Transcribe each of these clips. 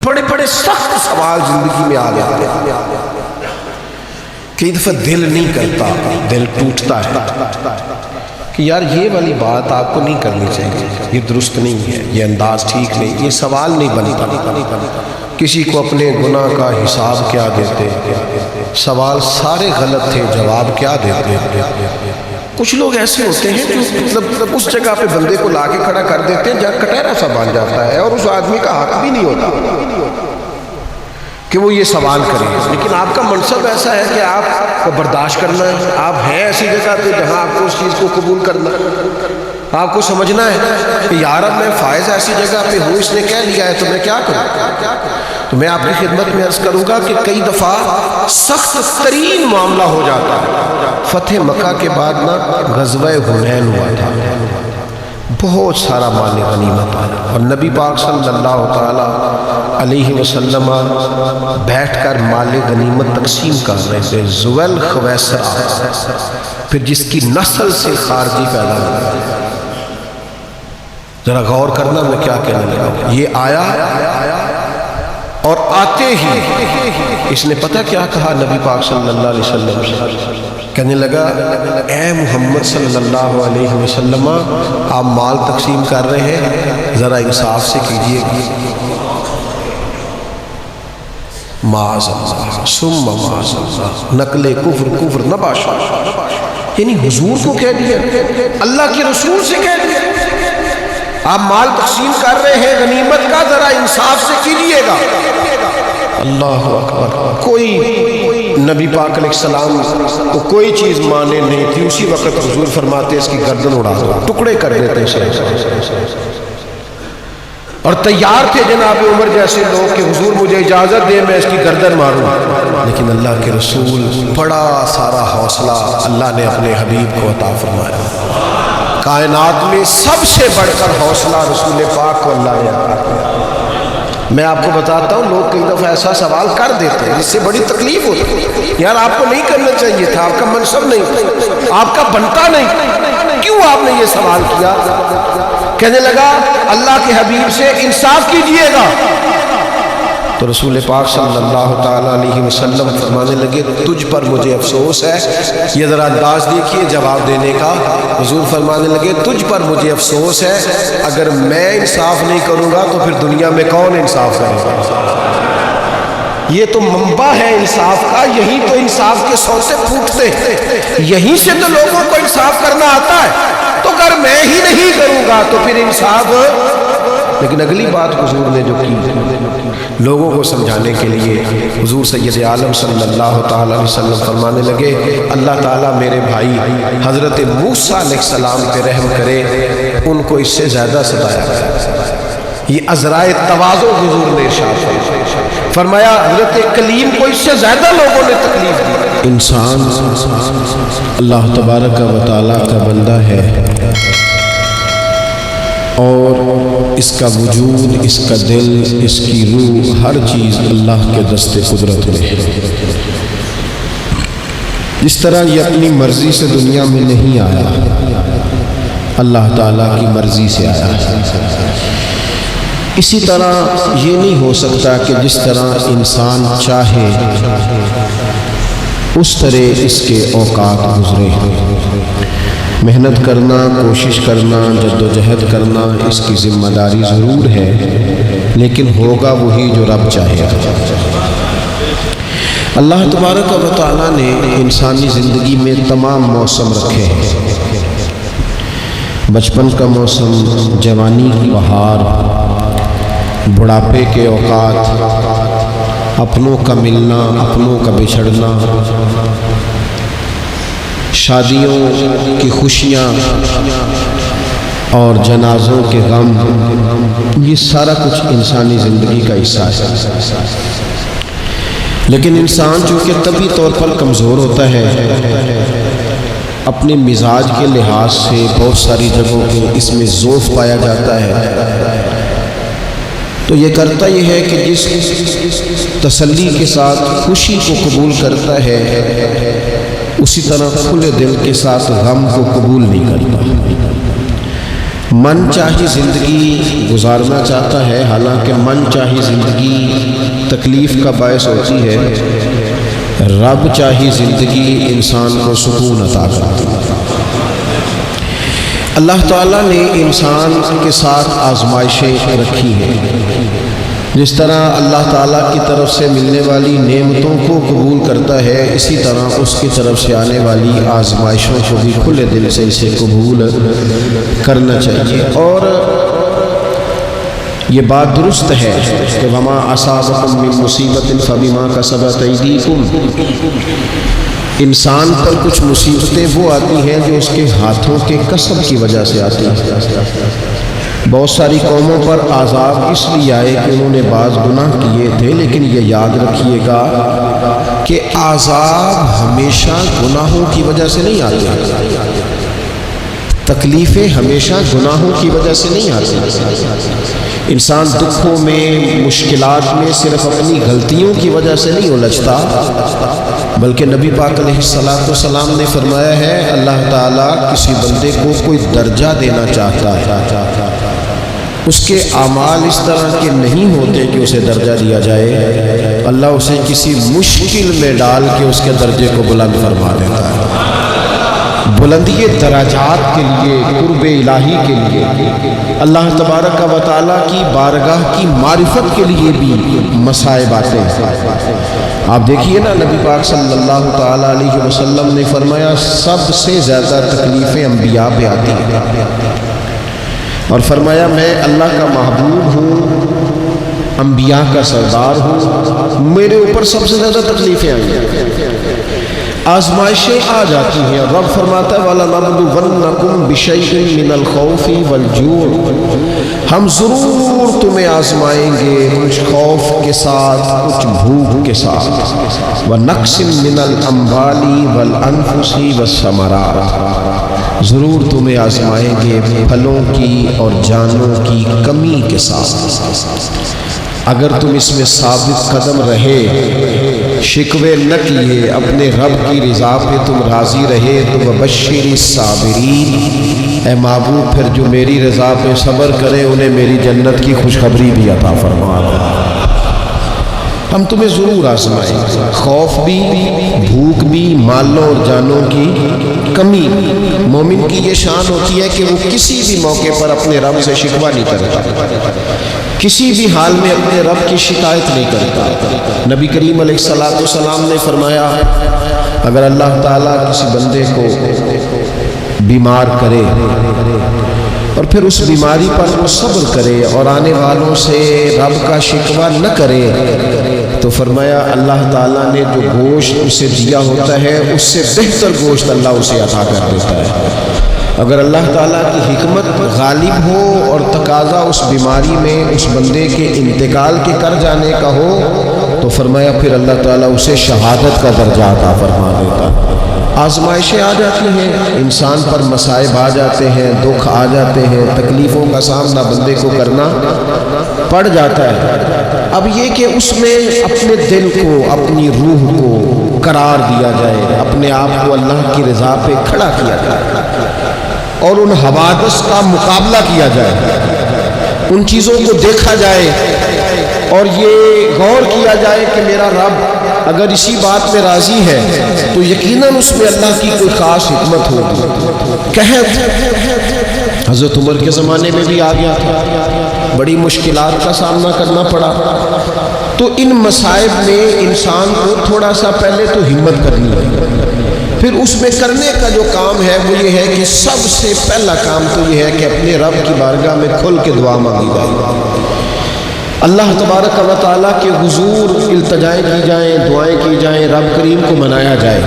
بڑے بڑے سخت سوال زندگی میں آ جاتے ہیں. کئی دفعہ دل نہیں کرتا، دل ٹوٹتا ہے کہ یار یہ والی بات آپ کو نہیں کرنی چاہیے، یہ درست نہیں ہے، یہ انداز ٹھیک نہیں، یہ سوال نہیں بنتا. کسی کو اپنے گناہ کا حساب کیا دیتے، سوال سارے غلط تھے، جواب کیا دیتے. کچھ لوگ ایسے ہوتے ہیں جو مطلب اس جگہ پہ بندے کو لا کے کھڑا کر دیتے ہیں جہاں کٹہرا سا بن جاتا ہے، اور اس آدمی کا حق بھی نہیں ہوتا کہ وہ یہ سوال کرے. لیکن آپ کا منصب ایسا ہے کہ آپ کو برداشت کرنا ہے. آپ ہیں ایسی جگہ پہ جہاں آپ کو اس چیز کو قبول کرنا ہے. آپ کو سمجھنا ہے کہ یار اب میں فائز ایسی جگہ پہ ہوں، اس نے کہہ لیا ہے تو میں کیا کروں. تو میں آپ کی خدمت میں عرض کروں گا کہ کئی دفعہ سخت ترین معاملہ ہو جاتا ہے. فتح مکہ کے بعد نا غزوہ حنین ہوا تھا، بہت سارا مال غنیمت آیا، اور نبی پاک صلی اللہ تعالی علیہ وسلم بیٹھ کر مال غنیمت تقسیم کر رہے تھے. ذوال خویسرہ، پھر جس کی نسل سے خارجی پیدا ہوا. ذرا غور کرنا میں کیا کہنے لگا. یہ آیا اور آتے ہی اس نے پتہ کیا کہا نبی پاک صلی اللہ علیہ وسلم سے. کہنے لگا اے محمد صلی اللہ علیہ وسلم، آپ مال تقسیم کر رہے ہیں، ذرا انصاف سے کیجئے. معاذ اللہ ثم معاذ اللہ، نقل کفر نباشا. یعنی حضور کو کہہ دیا، اللہ کے رسول سے کہہ دیا آپ مال تقسیم کر رہے ہیں غنیمت کا، ذرا انصاف سے کیجئے گا. اللہ اکبر. کوئی نبی پاک علیہ السلام کو کوئی چیز مانے نہیں تھی. اسی وقت حضور فرماتے اس کی گردن اڑا دو، ٹکڑے کر دیتے اسے. اور تیار تھے جناب عمر جیسے لوگ کہ حضور مجھے اجازت دے میں اس کی گردن ماروں. لیکن اللہ کے رسول، بڑا سارا حوصلہ اللہ نے اپنے حبیب کو عطا فرمایا. کائنات میں سب سے بڑھ کر حوصلہ رسول پاک کو اللہ نے عطا کیا. میں آپ کو بتاتا ہوں، لوگ کئی دفعہ ایسا سوال کر دیتے ہیں جس سے بڑی تکلیف ہوتی ہے. یار آپ کو نہیں کرنا چاہیے تھا، آپ کا منصب نہیں، آپ کا بنتا نہیں، کیوں آپ نے یہ سوال کیا. کہنے لگا اللہ کے حبیب سے انصاف کیجئے گا. تو رسول پاک صلی اللہ تعالیٰ علیہ وسلم فرمانے لگے تجھ پر مجھے افسوس ہے. یہ ذرا انداز دیکھیے جواب دینے کا. حضور فرمانے لگے تجھ پر مجھے افسوس ہے، اگر میں انصاف نہیں کروں گا تو پھر دنیا میں کون انصاف کرے گا. یہ تو منبع ہے انصاف کا، یہیں تو انصاف کے سوتے پھوٹتے ہیں، یہیں سے تو لوگوں کو انصاف کرنا آتا ہے. تو اگر میں ہی نہیں کروں گا تو پھر انصاف. لیکن اگلی بات حضور نے جو کی لوگوں کو سمجھانے کے لیے، حضور سید عالم صلی اللہ تعالی علیہ وسلم فرمانے لگے اللہ تعالیٰ میرے بھائی حضرت موسیٰ علیہ السلام پہ رحم کرے، ان کو اس سے زیادہ ستایا گیا. یہ عذرائے تواضع حضور نے ارشاد فرمایا، حضرت کلیم کو اس سے زیادہ لوگوں نے تکلیف دی. انسان اللہ تبارک و تعالیٰ کا بندہ ہے، اور اس کا وجود، اس کا دل، اس کی روح، ہر چیز اللہ کے دست قدرت میں ہے. جس طرح یہ اپنی مرضی سے دنیا میں نہیں آیا، اللہ تعالیٰ کی مرضی سے آیا. اسی طرح یہ نہیں ہو سکتا کہ جس طرح انسان چاہے اس طرح اس کے اوقات گزرے. محنت کرنا، کوشش کرنا، جد و جہد کرنا اس کی ذمہ داری ضرور ہے، لیکن ہوگا وہی جو رب چاہے گا. اللہ تبارک و تعالیٰ نے انسانی زندگی میں تمام موسم رکھے ہیں. بچپن کا موسم، جوانی کی بہار، بڑھاپے کے اوقات، اپنوں کا ملنا، اپنوں کا بچھڑنا، شادیوں کی خوشیاں اور جنازوں کے غم، یہ سارا کچھ انسانی زندگی کا حصہ ہے. لیکن انسان چونکہ طبعی طور پر کمزور ہوتا ہے، اپنے مزاج کے لحاظ سے بہت ساری جگہوں پہ اس میں ضعف پایا جاتا ہے. تو یہ کرتا یہ ہے کہ جس تسلی کے ساتھ خوشی کو قبول کرتا ہے، اسی طرح کھلے دل کے ساتھ غم کو قبول نہیں کرتا. من چاہی زندگی گزارنا چاہتا ہے، حالانکہ من چاہی زندگی تکلیف کا باعث ہوتی ہے، رب چاہی زندگی انسان کو سکون عطا کرتی ہے۔ اللہ تعالیٰ نے انسان کے ساتھ آزمائشیں رکھی ہیں، جس طرح اللہ تعالیٰ کی طرف سے ملنے والی نعمتوں کو قبول کرتا ہے، اسی طرح اس کی طرف سے آنے والی آزمائشوں کو بھی کھلے دل سے اسے قبول کرنا چاہیے۔ اور یہ بات درست ہے کہ وما اصابکم من مصیبت فبما کسبت ایدیکم، انسان پر کچھ مصیبتیں وہ آتی ہیں جو اس کے ہاتھوں کے کسب کی وجہ سے آتی ہیں۔ بہت ساری قوموں پر عذاب اس لیے آئے کہ انہوں نے بعض گناہ کیے تھے، لیکن یہ یاد رکھیے گا کہ عذاب ہمیشہ گناہوں کی وجہ سے نہیں آتے، تکلیفیں ہمیشہ گناہوں کی وجہ سے نہیں آتی۔ انسان دکھوں میں، مشکلات میں صرف اپنی غلطیوں کی وجہ سے نہیں الجھتا، بلکہ نبی پاک علیہ السلام نے فرمایا ہے اللہ تعالیٰ کسی بندے کو کوئی درجہ دینا چاہتا ہے، اس کے اعمال اس طرح کے نہیں ہوتے کہ اسے درجہ دیا جائے، اللہ اسے کسی مشکل میں ڈال کے اس کے درجے کو بلند فرما دیتا ہے۔ بلندی درجات کے لیے، قرب الہی کے لیے، اللہ تبارک و تعالیٰ کی بارگاہ کی معرفت کے لیے بھی مصائب آتے ہیں۔ آپ دیکھیے نا، نبی پاک صلی اللہ تعالیٰ علیہ وسلم نے فرمایا سب سے زیادہ تکلیفیں انبیاء پہ آتی ہیں، اور فرمایا میں اللہ کا محبوب ہوں، انبیاء کا سردار ہوں، میرے اوپر سب سے زیادہ تکلیفیں آئی ہیں، آزمائشیں آ جاتی ہیں۔ رب فرماتا ہے وَلَنَبْلُوَنَّكُمْ بِشَيْءٍ مِّنَ الْخَوْفِ وَالْجُوعِ، ہم ضرور تمہیں آزمائیں گے کچھ خوف کے ساتھ، کچھ بھوک کے ساتھ، وَنَقْصٍ مِّنَ الْأَمْوَالِ وَالْأَنفُسِ وَالثَّمَرَاتِ، ضرور تمہیں آزمائیں گے پھلوں کی اور جانوں کی کمی کے ساتھ۔ اگر تم اس میں ثابت قدم رہے، شکوے نہ کیے، اپنے رب کی رضا پہ تم راضی رہے، تو وبشر الصابرین، اے محبوب پھر جو میری رضا پہ صبر کرے انہیں میری جنت کی خوشخبری بھی عطا فرما۔ ہم تمہیں ضرور آزمائیں، خوف بھی، بھوک بھی، مالوں اور جانوں کی کمی۔ مومن کی یہ شان ہوتی ہے کہ وہ کسی بھی موقع پر اپنے رب سے شکوہ نہیں کرتا، کسی بھی حال میں اپنے رب کی شکایت نہیں کرتا۔ نبی کریم علیہ السلام نے فرمایا اگر اللہ تعالیٰ کسی بندے کو بیمار کرے اور پھر اس بیماری پر وہ صبر کرے اور آنے والوں سے رب کا شکوہ نہ کرے، تو فرمایا اللہ تعالیٰ نے جو گوشت اسے دیا ہوتا ہے اس سے بہتر گوشت اللہ اسے عطا کر دیتا ہے۔ اگر اللہ تعالیٰ کی حکمت غالب ہو اور تقاضا اس بیماری میں اس بندے کے انتقال کے کر جانے کا ہو، تو فرمایا پھر اللہ تعالیٰ اسے شہادت کا درجہ عطا فرما دیتا۔ آزمائشیں آ جاتی ہیں، انسان پر مصائب آ جاتے ہیں، دکھ آ جاتے ہیں، تکلیفوں کا سامنا بندے کو کرنا پڑ جاتا ہے۔ اب یہ کہ اس میں اپنے دل کو، اپنی روح کو قرار دیا جائے، اپنے آپ کو اللہ کی رضا پہ کھڑا کیا جائے اور ان حوادث کا مقابلہ کیا جائے، ان چیزوں کو دیکھا جائے اور یہ غور کیا جائے کہ میرا رب اگر اسی بات میں راضی ہے تو یقیناً اس میں اللہ کی کوئی خاص حکمت ہوگی۔ قحط حضرت عمر کے زمانے میں بھی آ گیا تھا، بڑی مشکلات کا سامنا کرنا پڑا۔ تو ان مصائب میں انسان کو تھوڑا سا پہلے تو ہمت کرنی ہے، پھر اس میں کرنے کا جو کام ہے وہ یہ ہے کہ سب سے پہلا کام تو یہ ہے کہ اپنے رب کی بارگاہ میں کھل کے دعا مانگی جائے، اللہ تبارک و تعالیٰ کے حضور التجائیں کی جائیں، دعائیں کی جائیں، رب کریم کو منایا جائے۔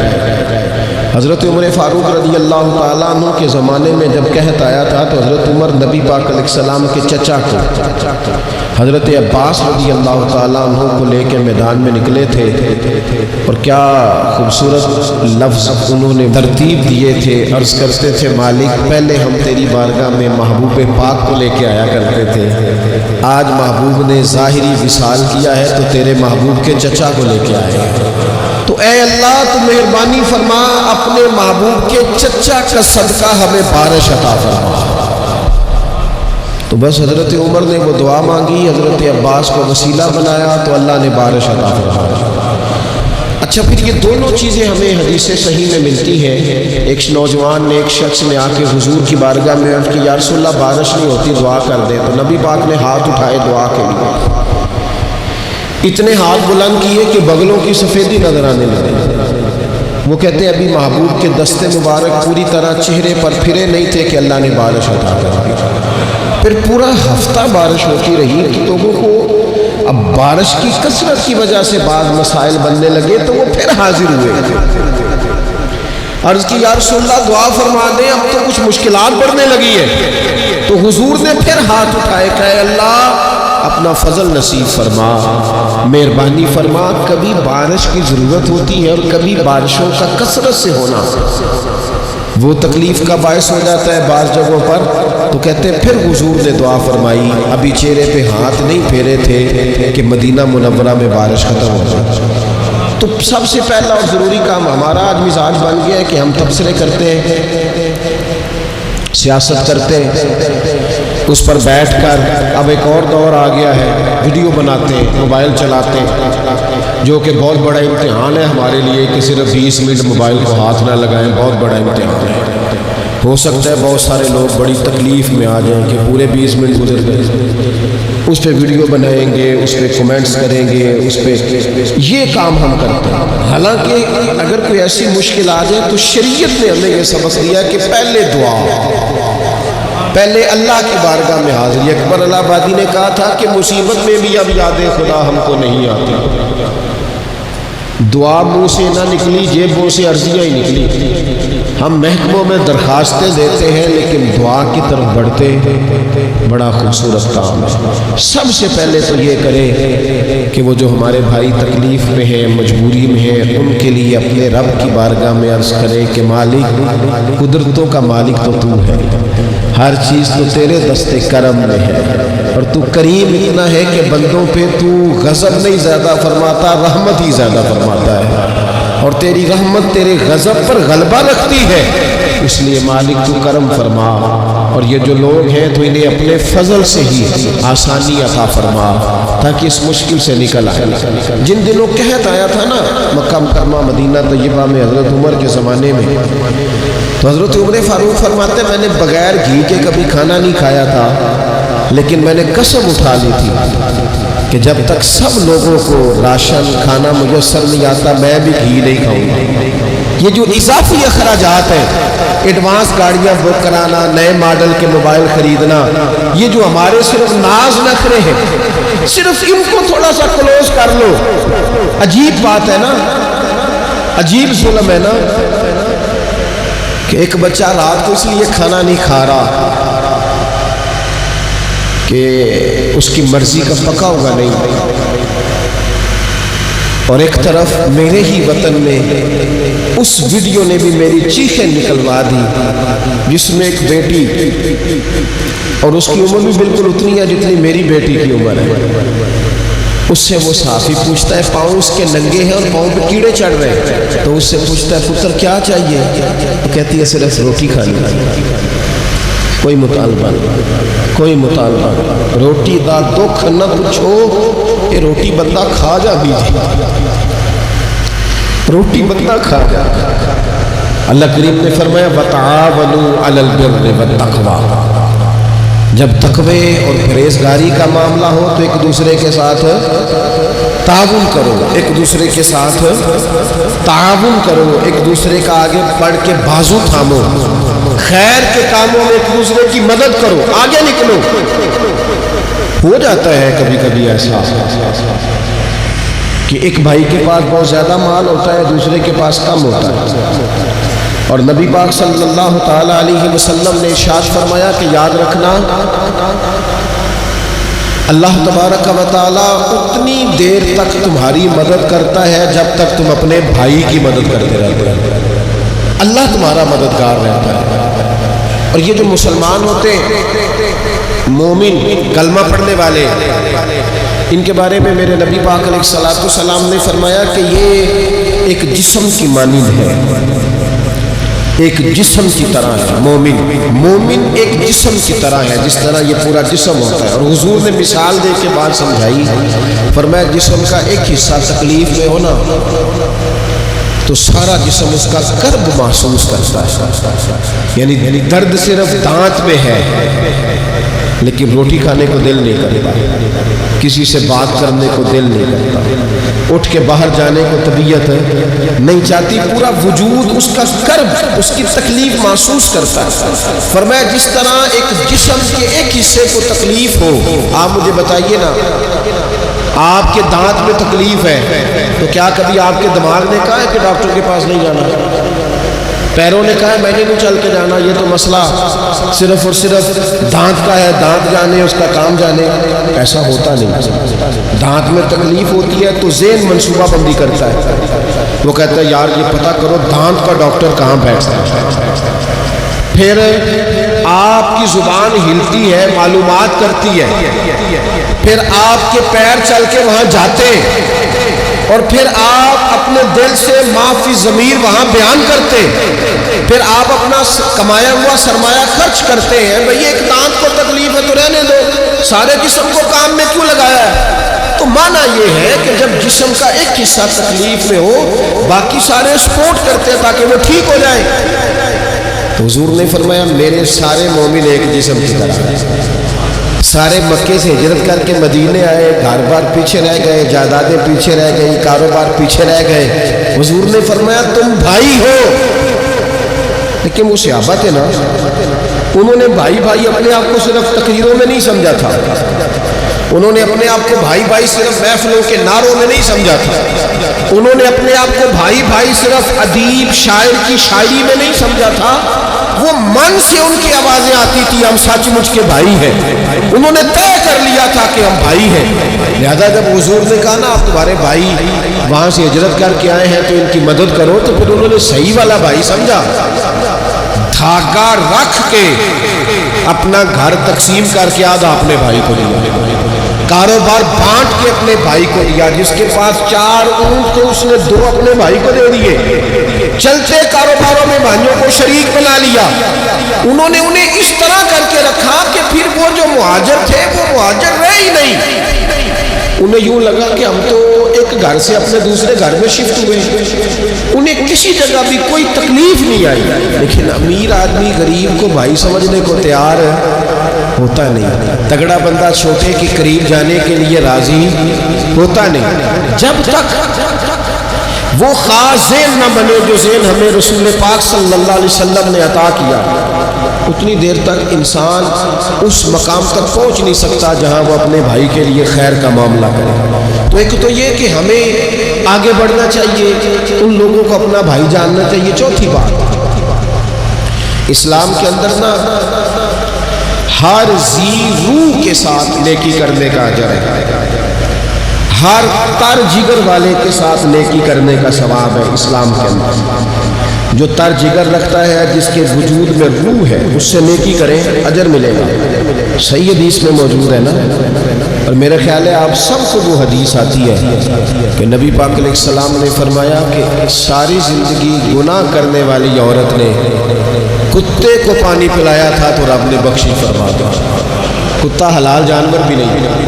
حضرت عمر فاروق رضی اللہ تعالیٰ عنہ کے زمانے میں جب قحط آیا تھا تو حضرت عمر نبی پاک علیہ السلام کے چچا کو حضرت عباس رضی اللہ تعالیٰ عنہ کو لے کے میدان میں نکلے تھے، اور کیا خوبصورت لفظ انہوں نے ترتیب دیے تھے، عرض کرتے تھے مالک پہلے ہم تیری بارگاہ میں محبوب پاک کو لے کے آیا کرتے تھے، آج محبوب نے ظاہری وصال کیا ہے تو تیرے محبوب کے چچا کو لے کے آئے، تو اے اللہ تو مہربانی فرما اپنے محبوب کے چچا کا صدقہ ہمیں بارش عطا فرما۔ تو بس حضرت عمر نے وہ دعا مانگی، حضرت عباس کو وسیلہ بنایا تو اللہ نے بارش عطا فرمائی۔ اچھا، پھر یہ دونوں چیزیں ہمیں حدیث صحیح میں ملتی ہیں۔ ایک نوجوان نے، ایک شخص نے آ کے حضور کی بارگاہ میں عرض کی، یا رسول اللہ بارش نہیں ہوتی، دعا کر دے۔ تو نبی پاک نے ہاتھ اٹھائے دعا کے لیے، اتنے ہاتھ بلند کیے کہ بغلوں کی سفیدی نظر آنے لگی۔ وہ کہتے ہیں ابھی محبوب کے دستے مبارک پوری طرح چہرے پر پھرے نہیں تھے کہ اللہ نے بارش عطا کر دی۔ پھر پورا ہفتہ بارش ہوتی رہی کہ لوگوں کو اب بارش کی کثرت کی وجہ سے بعض مسائل بننے لگے، تو وہ پھر حاضر ہوئے، عرض کی یا رسول اللہ دعا فرما دیں، اب تو کچھ مشکلات بڑھنے لگی ہے۔ تو حضور نے پھر ہاتھ اٹھائے، کہے اللہ اپنا فضل نصیب فرما، مہربانی فرما۔ کبھی بارش کی ضرورت ہوتی ہے اور کبھی بارشوں کا کثرت سے ہونا وہ تکلیف کا باعث ہو جاتا ہے بعض جگہوں پر۔ تو کہتے ہیں پھر حضور نے دعا فرمائی، ابھی چہرے پہ ہاتھ نہیں پھیرے تھے کہ مدینہ منورہ میں بارش ختم ہو جائے۔ تو سب سے پہلا اور ضروری کام ہمارا آج مزاج بن گیا ہے کہ ہم تبصرے کرتے ہیں، سیاست کرتے ہیں، اس پر بیٹھ کر اب ایک اور دور آ گیا ہے، ویڈیو بناتے ہیں، موبائل چلاتے ہیں، جو کہ بہت بڑا امتحان ہے ہمارے لیے کہ صرف 20 منٹ موبائل کو ہاتھ نہ لگائیں، بہت بڑا امتحان ہے۔ ہو سکتا ہے بہت سارے لوگ بڑی تکلیف میں آ جائیں کہ پورے 20 منٹ گزر گئے، اس پہ ویڈیو بنائیں گے، اس پہ کومنٹس کریں گے، اس پہ یہ کام ہم کرتے ہیں۔ حالانکہ اگر کوئی ایسی مشکل آ جائے تو شریعت نے ہمیں یہ سبق دیا کہ پہلے دعا، پہلے اللہ کی بارگاہ میں حاضری۔ اکبر الہ آبادی نے کہا تھا کہ مصیبت میں بھی اب یاد خدا ہم کو نہیں آتی، دعا منہ سے نہ نکلی، جیبوں سے عرضیاں ہی نکلی۔ ہم محکموں میں درخواستیں دیتے ہیں لیکن دعا کی طرف بڑھتے بڑا خوبصورت کام ہے۔ سب سے پہلے تو یہ کرے کہ وہ جو ہمارے بھائی تکلیف میں ہیں، مجبوری میں ہیں، ان کے لیے اپنے رب کی بارگاہ میں عرض کرے کہ مالک، قدرتوں کا مالک تو تو ہے، ہر چیز تو تیرے دست کرم میں ہے، اور تو کریم اتنا ہے کہ بندوں پہ تو غضب نہیں زیادہ فرماتا، رحمت ہی زیادہ فرماتا ہے، اور تیری رحمت تیرے غضب پر غلبہ رکھتی ہے، اس لیے مالک تو کرم فرما، اور یہ جو لوگ ہیں تو انہیں اپنے فضل سے ہی آسانی عطا فرما تاکہ اس مشکل سے نکل آئے۔ جن دنوں قحط آیا تھا نا مکہ مکرمہ مدینہ طیبہ میں حضرت عمر کے زمانے میں، تو حضرت عمر فاروق فرماتے میں نے بغیر گھی کے کبھی کھانا نہیں کھایا تھا، لیکن میں نے قسم اٹھا لی تھی کہ جب تک سب لوگوں کو راشن کھانا میسر نہیں آتا میں بھی گھی نہیں کھاؤں گا۔ یہ جو اضافی اخراجات ہیں، ایڈوانس گاڑیاں بک کرانا، نئے ماڈل کے موبائل خریدنا، یہ جو ہمارے صرف ناز نخرے ہیں، صرف ان کو تھوڑا سا کلوز کر لو۔ عجیب بات ہے نا، عجیب ظلم ہے نا کہ ایک بچہ رات کو اس لیے کھانا نہیں کھا رہا کہ اس کی مرضی کا پکا ہوگا نہیں، اور ایک طرف میرے ہی وطن میں اس ویڈیو نے بھی میری چیخیں نکلوا دی جس میں ایک بیٹی، اور اس کی عمر بھی بالکل اتنی ہے جتنی میری بیٹی کی عمر ہے، اس سے وہ صحافی پوچھتا ہے پاؤں اس کے ننگے ہیں اور پاؤں پہ کیڑے چڑھ رہے ہیں، تو اس سے پوچھتا ہے پتر کیا چاہیے؟ تو کہتی ہے صرف روٹی کھانی، کوئی مطالبہ نہیں، کوئی مطالبہ نہیں، روٹی دا دکھ نہ پوچھو، یہ روٹی بندہ کھا جا بھی روٹی بندہ کھا جا۔ اللہ کریم نے فرمایا وَتَعَاوَنُوا عَلَى الْبِرِّ وَالتَّقْوَىٰ، جب تقوی اور پرہیزگاری کا معاملہ ہو تو ایک دوسرے کے ساتھ تعاون کرو، ایک دوسرے کے ساتھ تعاون کرو، ایک دوسرے کا آگے بڑھ کے بازو تھامو، خیر کے کاموں میں ایک دوسرے کی مدد کرو، آگے نکلو۔ ہو جاتا ہے کبھی کبھی ایسا کہ ایک بھائی کے پاس بہت زیادہ مال ہوتا ہے، دوسرے کے پاس کم ہوتا ہے، اور نبی پاک صلی اللہ تعالی علیہ وسلم نے ارشاد فرمایا کہ یاد رکھنا اللہ تبارک و تعالی اتنی دیر تک تمہاری مدد کرتا ہے جب تک تم اپنے بھائی کی مدد کرتے رہتے ہو، اللہ تمہارا مددگار رہتا ہے۔ اور یہ جو مسلمان ہوتے ہیں، مومن، کلمہ پڑھنے والے، ان کے بارے میں میرے نبی پاک علیہ السلام نے فرمایا کہ یہ ایک جسم کی مانند ہے، ایک جسم کی طرح ہے مومن ایک جسم کی طرح ہے، جس طرح یہ پورا جسم ہوتا ہے۔ اور حضور نے مثال دے کے بات سمجھائی، فرمایا جسم کا ایک حصہ تکلیف میں ہونا تو سارا جسم اس کا کرب محسوس کرتا ہے، یعنی درد صرف دانت میں ہے لیکن روٹی کھانے کو دل نہیں کرتا، کسی سے بات کرنے کو دل نہیں کرتا، اٹھ کے باہر جانے کو طبیعت نہیں چاہتی، پورا وجود اس کا کرب، اس کی تکلیف محسوس کرتا ہے۔ فرمایا جس طرح ایک جسم کے ایک حصے کو تکلیف ہو، آپ مجھے بتائیے نا، آپ کے دانت میں تکلیف ہے تو کیا کبھی آپ کے دماغ نے کہا ہے کہ ڈاکٹر کے پاس نہیں جانا؟ پیروں نے کہا ہے میں نے نہیں چل کے جانا، یہ تو مسئلہ صرف اور صرف دانت کا ہے، دانت جانے اس کا کام جانے؟ ایسا ہوتا نہیں۔ دانت میں تکلیف ہوتی ہے تو ذہن منصوبہ بندی کرتا ہے، وہ کہتا ہے یار یہ پتہ کرو دانت کا ڈاکٹر کہاں بیٹھتا ہے۔ پھر آپ کی زبان ہلتی ہے، معلومات کرتی ہے، پھر آپ کے پیر چل کے وہاں جاتے ہیں، اور پھر آپ اپنے دل سے معافی ضمیر وہاں بیان کرتے، پھر آپ اپنا کمایا ہوا سرمایہ خرچ کرتے ہیں۔ بھئی ایک دانت کو تکلیف ہے تو رہنے دو، سارے جسم کو کام میں کیوں لگایا ہے؟ تو معنی یہ ہے کہ جب جسم کا ایک حصہ تکلیف میں ہو، باقی سارے سپورٹ کرتے ہیں تاکہ وہ ٹھیک ہو جائے۔ تو حضور نے فرمایا میرے سارے مومن ایک جسم کی طرح ہیں۔ سارے مکے سے ہجرت کر کے مدینے آئے، گھر بار پیچھے رہ گئے، جائیدادیں پیچھے رہ گئی، کاروبار پیچھے رہ گئے، حضور نے فرمایا تم بھائی ہو۔ لیکن وہ صحابہ تھے نا، انہوں نے بھائی بھائی اپنے آپ کو صرف تقریروں میں نہیں سمجھا تھا، انہوں نے اپنے آپ کو بھائی بھائی صرف محفلوں کے نعروں میں نہیں سمجھا تھا، انہوں نے اپنے آپ کو بھائی بھائی صرف ادیب شاعر کی شاعری میں نہیں سمجھا تھا، وہ من سے ان کی آوازیں آتی تھی ہم سچ مچ کے بھائی ہیں، انہوں نے طے کر لیا تھا کہ ہم بھائی ہیں۔ لہذا جب حضور نے کہا نا آپ تمہارے بھائی وہاں سے ہجرت کر کے آئے ہیں تو ان کی مدد کرو، تو پھر انہوں نے صحیح والا بھائی سمجھا، دھاگا رکھ کے اپنا گھر تقسیم کر کے آدھا اپنے بھائی کو دیا، کاروبار بانٹ کے اپنے بھائی کو دیا، جس کے پاس 4 اونٹ تو اس نے 2 اپنے بھائی کو دے دیے، چلتے کاروباروں میں بھائیوں کو شریک بنا لیا۔ انہوں نے انہیں اس طرح کر کے رکھا کہ پھر وہ جو مہاجر تھے وہ مہاجر رہے ہی نہیں، انہیں یوں لگا کہ ہم تو ایک گھر سے اپنے دوسرے گھر میں شفٹ ہوئے، انہیں کسی جگہ بھی کوئی تکلیف نہیں آئی۔ لیکن امیر آدمی غریب کو بھائی سمجھنے کو تیار ہوتا نہیں، تگڑا بندہ چھوٹے کے قریب جانے کے لیے راضی ہوتا نہیں، جب تک وہ خاص ذہن نہ بنے جو ذہن ہمیں رسول پاک صلی اللہ علیہ وسلم نے عطا کیا، اتنی دیر تک انسان اس مقام تک پہنچ نہیں سکتا جہاں وہ اپنے بھائی کے لیے خیر کا معاملہ کرے۔ تو ایک تو یہ کہ ہمیں آگے بڑھنا چاہیے، ان لوگوں کو اپنا بھائی جاننا چاہیے۔ چوتھی بات، اسلام کے اندر نا ہر ذی روح کے ساتھ نیکی کرنے کا اجر ہے، ہر تر جگر والے کے ساتھ نیکی کرنے کا ثواب ہے۔ اسلام کے اندر جو تر جگر رکھتا ہے، جس کے وجود میں روح ہے، اس سے نیکی کریں اجر ملے گا، صحیح حدیث میں موجود ہے نا۔ اور میرا خیال ہے آپ سب کو وہ حدیث آتی ہے کہ نبی پاک علیہ السلام نے فرمایا کہ ساری زندگی گناہ کرنے والی عورت نے کتے کو پانی پلایا تھا تو رب نے بخشش فرما دیا۔ کتا حلال جانور بھی نہیں،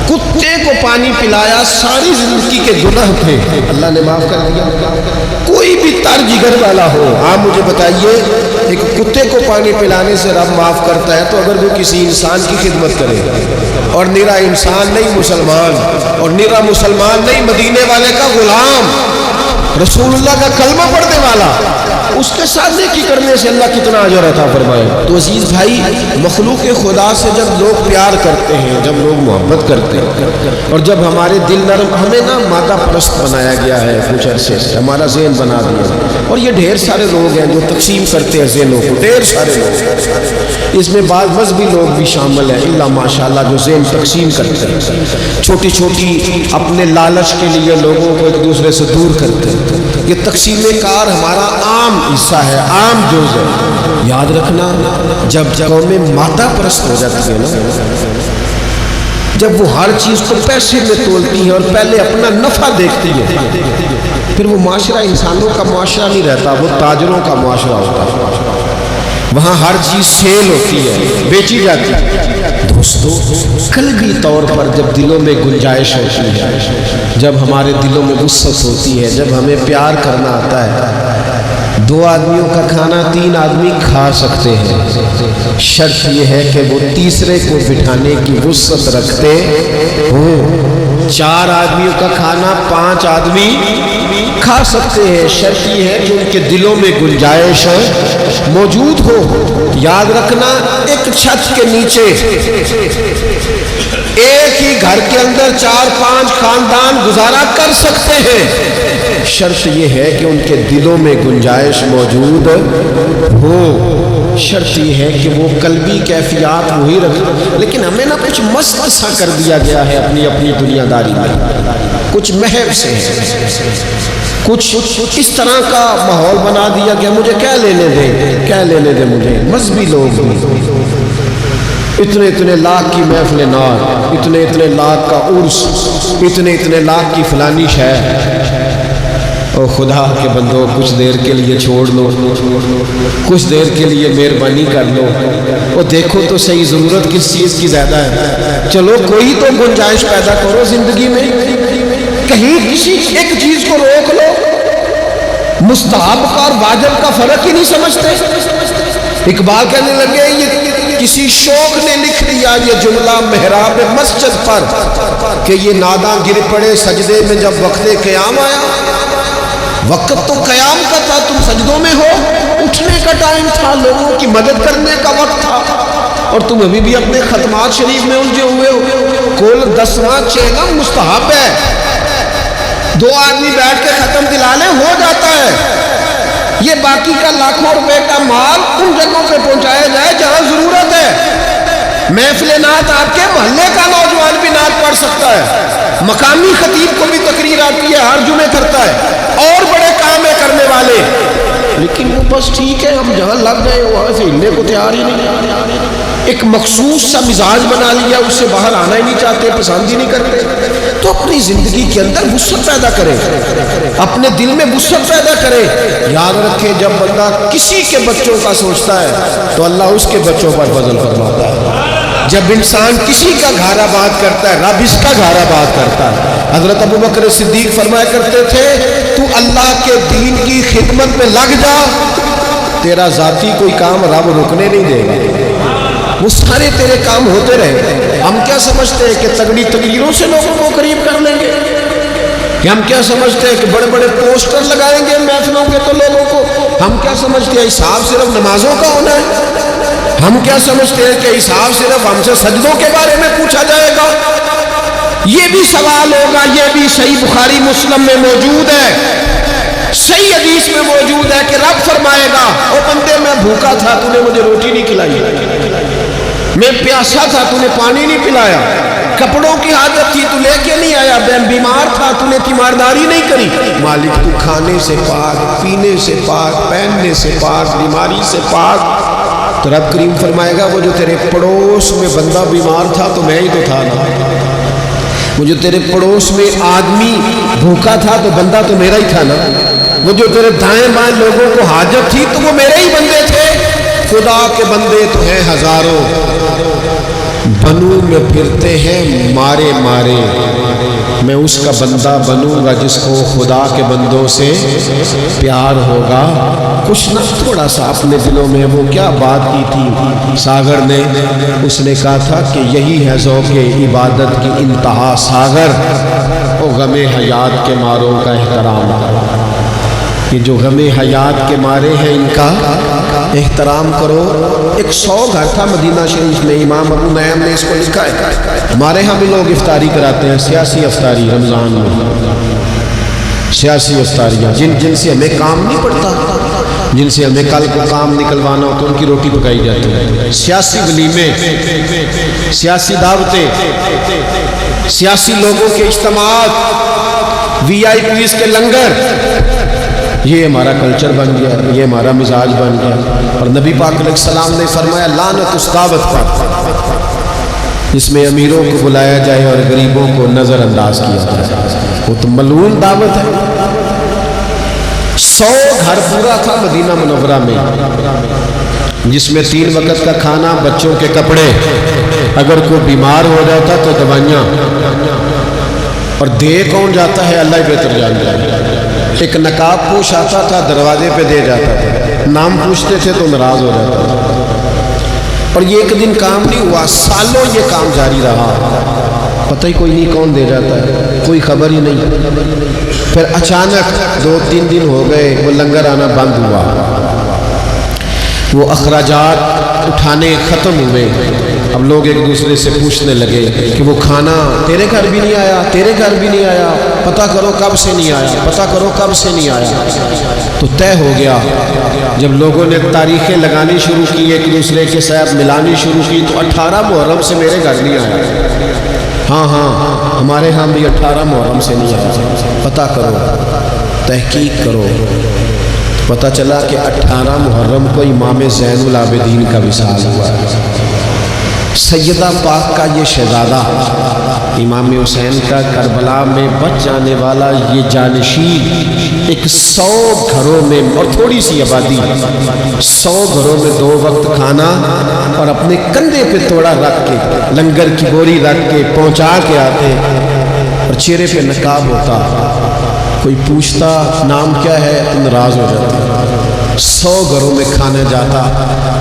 کتے کو پانی پلایا، ساری زندگی کے گناہ تھے، اللہ نے معاف کر دیا۔ کوئی بھی تر جگر والا ہو، آپ مجھے بتائیے ایک کتے کو پانی پلانے سے رب معاف کرتا ہے، تو اگر وہ کسی انسان کی خدمت کرے اور نرا انسان نہیں مسلمان، اور نرا مسلمان نہیں مدینے والے کا غلام، رسول اللہ کا کلمہ پڑھنے والا، اس کے ساتھ نیکی کرنے سے اللہ کتنا اجر عطا فرمائے۔ تو عزیز بھائی، مخلوق خدا سے جب لوگ پیار کرتے ہیں، جب لوگ محبت کرتے ہیں، اور جب ہمارے دل نرم، ہمیں نا مادہ پرست بنایا گیا ہے کچھ عرصے سے، ہمارا ذہن بنا دیا، اور یہ ڈھیر سارے لوگ ہیں جو تقسیم کرتے ہیں ذہنوں کو، ڈھیر سارے لوگ، اس میں بعض مذہبی لوگ بھی شامل ہیں اللہ ماشاءاللہ، جو ذہن تقسیم کرتے ہیں، چھوٹی چھوٹی اپنے لالچ کے لیے لوگوں کو ایک دوسرے سے دور کرتے ہیں۔ یہ تقسیم کار ہمارا عام حصہ ہے، عام جز ہے۔ یاد رکھنا، جب قومیں مادہ پرست ہو جاتی ہے نا، جب وہ ہر چیز کو پیسے میں تولتی ہے اور پہلے اپنا نفع دیکھتی ہے، پھر وہ معاشرہ انسانوں کا معاشرہ نہیں رہتا، وہ تاجروں کا معاشرہ ہوتا ہے۔ وہاں ہر چیز سیل ہوتی ہے، بیچی جاتی ہے۔ دوستو، قلبی طور پر جب دلوں میں گنجائش ہوتی ہے، جب ہمارے دلوں میں وسعت ہوتی ہے، جب ہمیں پیار کرنا آتا ہے، 2 آدمیوں کا کھانا 3 آدمی کھا سکتے ہیں، شرط یہ ہے کہ وہ تیسرے کو بٹھانے کی وسعت رکھتے ہوں۔ 4 آدمیوں کا کھانا 5 آدمی کھا سکتے ہیں، شرط یہ ہے کہ ان کے دلوں میں گنجائش موجود ہو۔ یاد رکھنا، ایک چھت کے نیچے ایک ہی گھر کے اندر 4-5 خاندان گزارا کر سکتے ہیں، شرط یہ ہے کہ ان کے دلوں میں گنجائش موجود ہو۔ شرط یہ ہے کہ وہ قلبی کیفیات وہی رکھیں۔ لیکن ہمیں نہ کچھ مست سا کر دیا گیا ہے اپنی اپنی دنیا داری میں، کچھ محب سے، کچھ اس طرح کا ماحول بنا دیا کہ مجھے کیا لینے دیں مجھے مذہبی لوگ اتنے لاکھ کی محفل نار، اتنے لاکھ کا عرس، اتنے لاکھ کی فلانی شہر۔ او خدا کے بندو، کچھ دیر کے لیے چھوڑ لو، کچھ دیر کے لیے مہربانی کر لو، اور دیکھو تو صحیح ضرورت کس چیز کی زیادہ ہے۔ چلو کوئی تو گنجائش پیدا کرو زندگی میں، کہیں کسی ایک چیز کو روک لو۔ مستحب کا اور واجب کا فرق ہی نہیں سمجھتے۔ اقبال کہنے لگے، یہ کسی شوق نے لکھ دیا یہ جملہ محراب مسجد پر کہ یہ ناداں گر پڑے سجدے میں جب وقت قیام آیا۔ وقت تو قیام کا تھا، تم سجدوں میں ہو، اٹھنے کا ٹائم تھا، لوگوں کی مدد کرنے کا وقت تھا، اور تم ابھی بھی اپنے ختمات شریف میں الجھے ہوئے ہو۔ کل 10واں چیلم مستحب ہے، 2 آدمی بیٹھ کے ختم دلا لیں، ہو جاتا ہے۔ یہ باقی کا لاکھوں روپے کا مال ان جگہوں پہ پہنچایا جائے جہاں ضرورت ہے۔ محفل نعت آپ کے محلے کا نوجوان بھی نعت پڑھ سکتا ہے، مقامی خطیب کو بھی تقریر آتی ہے، ہر جمعے کرتا ہے، اور بڑے کام ہے کرنے والے، لیکن وہ بس ٹھیک ہے، ہم جہاں لگ گئے وہاں سے ہلنے کو تیار ہی نہیں۔ ایک مخصوص سا مزاج بنا لیا، اس سے باہر آنا ہی نہیں چاہتے، پسند ہی نہیں کرتے۔ تو اپنی زندگی کے اندر وسعت پیدا کرے، اپنے دل میں وسعت پیدا کرے۔ یاد رکھے، جب بندہ کسی کے بچوں کا سوچتا ہے تو اللہ اس کے بچوں پر فضل فرماتا ہے۔ جب انسان کسی کا گھر آباد کرتا ہے، رب اس کا گھر آباد کرتا ہے۔ حضرت ابوبکر صدیق فرمایا کرتے تھے، تو اللہ کے دین کی خدمت میں لگ جا، تیرا ذاتی کوئی کام رب رکنے نہیں دے گا، وہ سارے تیرے کام ہوتے رہے۔ ہم کیا سمجھتے ہیں کہ تگڑی تقریروں سے لوگوں کو قریب کر لیں گے؟ کہ ہم کیا سمجھتے ہیں کہ بڑے بڑے پوسٹر لگائیں گے محفلوں کے تو لوگوں کو؟ ہم کیا سمجھتے ہیں حساب صرف نمازوں کا ہونا ہے؟ ہم کیا سمجھتے ہیں کہ حساب صرف ہم سے سجدوں کے بارے میں پوچھا جائے گا؟ یہ بھی سوال ہوگا، یہ بھی صحیح بخاری مسلم میں موجود ہے، صحیح حدیث میں موجود ہے کہ رب فرمائے گا، او بندے میں بھوکا تھا تو نے مجھے روٹی نہیں کھلائی، میں پیاسا تھا تو نے پانی نہیں پلایا، کپڑوں کی حاجت تھی تو لے کے نہیں آیا، بیمار تھا تو نے تیمارداری نہیں کری۔ مالک تو کھانے سے پاک، پینے سے پاک، پہننے سے پاک، بیماری سے پاک۔ تو رب کریم فرمائے گا، وہ جو تیرے پڑوس میں بندہ بیمار تھا تو میں ہی تو تھا نا، وہ جو تیرے پڑوس میں آدمی بھوکا تھا تو بندہ تو میرا ہی تھا نا، وہ جو تیرے دائیں بائیں لوگوں کو حاجت تھی تو وہ میرے ہی بندے تھے۔ خدا کے بندے تو ہیں ہزاروں، بنوں میں پھرتے ہیں مارے مارے، میں اس کا بندہ بنوں گا جس کو خدا کے بندوں سے پیار ہوگا۔ کچھ نہ تھوڑا سا اپنے دلوں میں وہ کیا بات کی تھی ساگر نے، اس نے کہا تھا کہ یہی ہے ذوق عبادت کی انتہا ساگر، وہ غم حیات کے ماروں کا احترام، یہ جو غم حیات کے مارے ہیں ان کا احترام کرو۔ 100 گھر تھا مدینہ شریف میں، امام ابو نعیم نے اس کو لکھا ہے۔ ہمارے ہاں بھی لوگ افطاری کراتے ہیں، سیاسی افطاری رمضان میں، سیاسی افطاریاں جن سے ہمیں کام نہیں پڑتا، جن سے ہمیں کل کو کام نکلوانا ہو تو ان کی روٹی پکائی جاتی ہے۔ سیاسی ولیمے، سیاسی دعوتیں، سیاسی لوگوں کے اجتماعات، VIP کے لنگر، یہ ہمارا کلچر بن گیا، یہ ہمارا مزاج بن گیا۔ اور نبی پاک علیہ السلام نے فرمایا، لعنت اس دعوت پر، جس میں امیروں کو بلایا جائے اور غریبوں کو نظر انداز کیا جائے، وہ تو ملعون دعوت ہے۔ 100 گھر پورا تھا مدینہ منورہ میں، جس میں 3 وقت کا کھانا، بچوں کے کپڑے، اگر کوئی بیمار ہو جاتا تو دوائیاں، اور دے کون جاتا ہے اللہ ہی بہتر جانتا ہے۔ ایک نقاب پوش آتا تھا، دروازے پہ دے جاتا تھا، نام پوچھتے تھے تو ناراض ہو جاتا تھا، اور یہ ایک دن کام نہیں ہوا، سالوں یہ کام جاری رہا، پتہ ہی کوئی نہیں کون دے جاتا ہے، کوئی خبر ہی نہیں۔ پھر اچانک 2-3 دن ہو گئے، وہ لنگر آنا بند ہوا، وہ اخراجات اٹھانے ختم ہوئے۔ اب لوگ ایک دوسرے سے پوچھنے لگے کہ وہ کھانا تیرے گھر بھی نہیں آیا، تیرے گھر بھی نہیں آیا، پتہ کرو کب سے نہیں آیا، پتہ کرو کب سے نہیں آیا۔ تو طے ہو گیا، جب لوگوں نے تاریخیں لگانی شروع کی، ایک دوسرے کے ساتھ ملانی شروع کی، تو 18 محرم سے میرے گھر نہیں آیا، ہاں ہمارے ہاں بھی 18 محرم سے نہیں آیا، پتہ کرو، تحقیق کرو۔ پتہ چلا کہ 18 محرم کو امام زین العابدین کا وصال ہوا ہے۔ سیدہ پاک کا یہ شہزادہ، امام حسین کا کربلا میں بچ جانے والا یہ جانشین، ایک 100 گھروں میں، اور تھوڑی سی آبادی، 100 گھروں میں 2 وقت کھانا، اور اپنے کندھے پہ توڑا رکھ کے، لنگر کی بوری رکھ کے پہنچا کے آتے، اور چہرے پہ نقاب ہوتا، کوئی پوچھتا نام کیا ہے تو ناراض ہو جاتا۔ 100 گھروں میں کھانا جاتا۔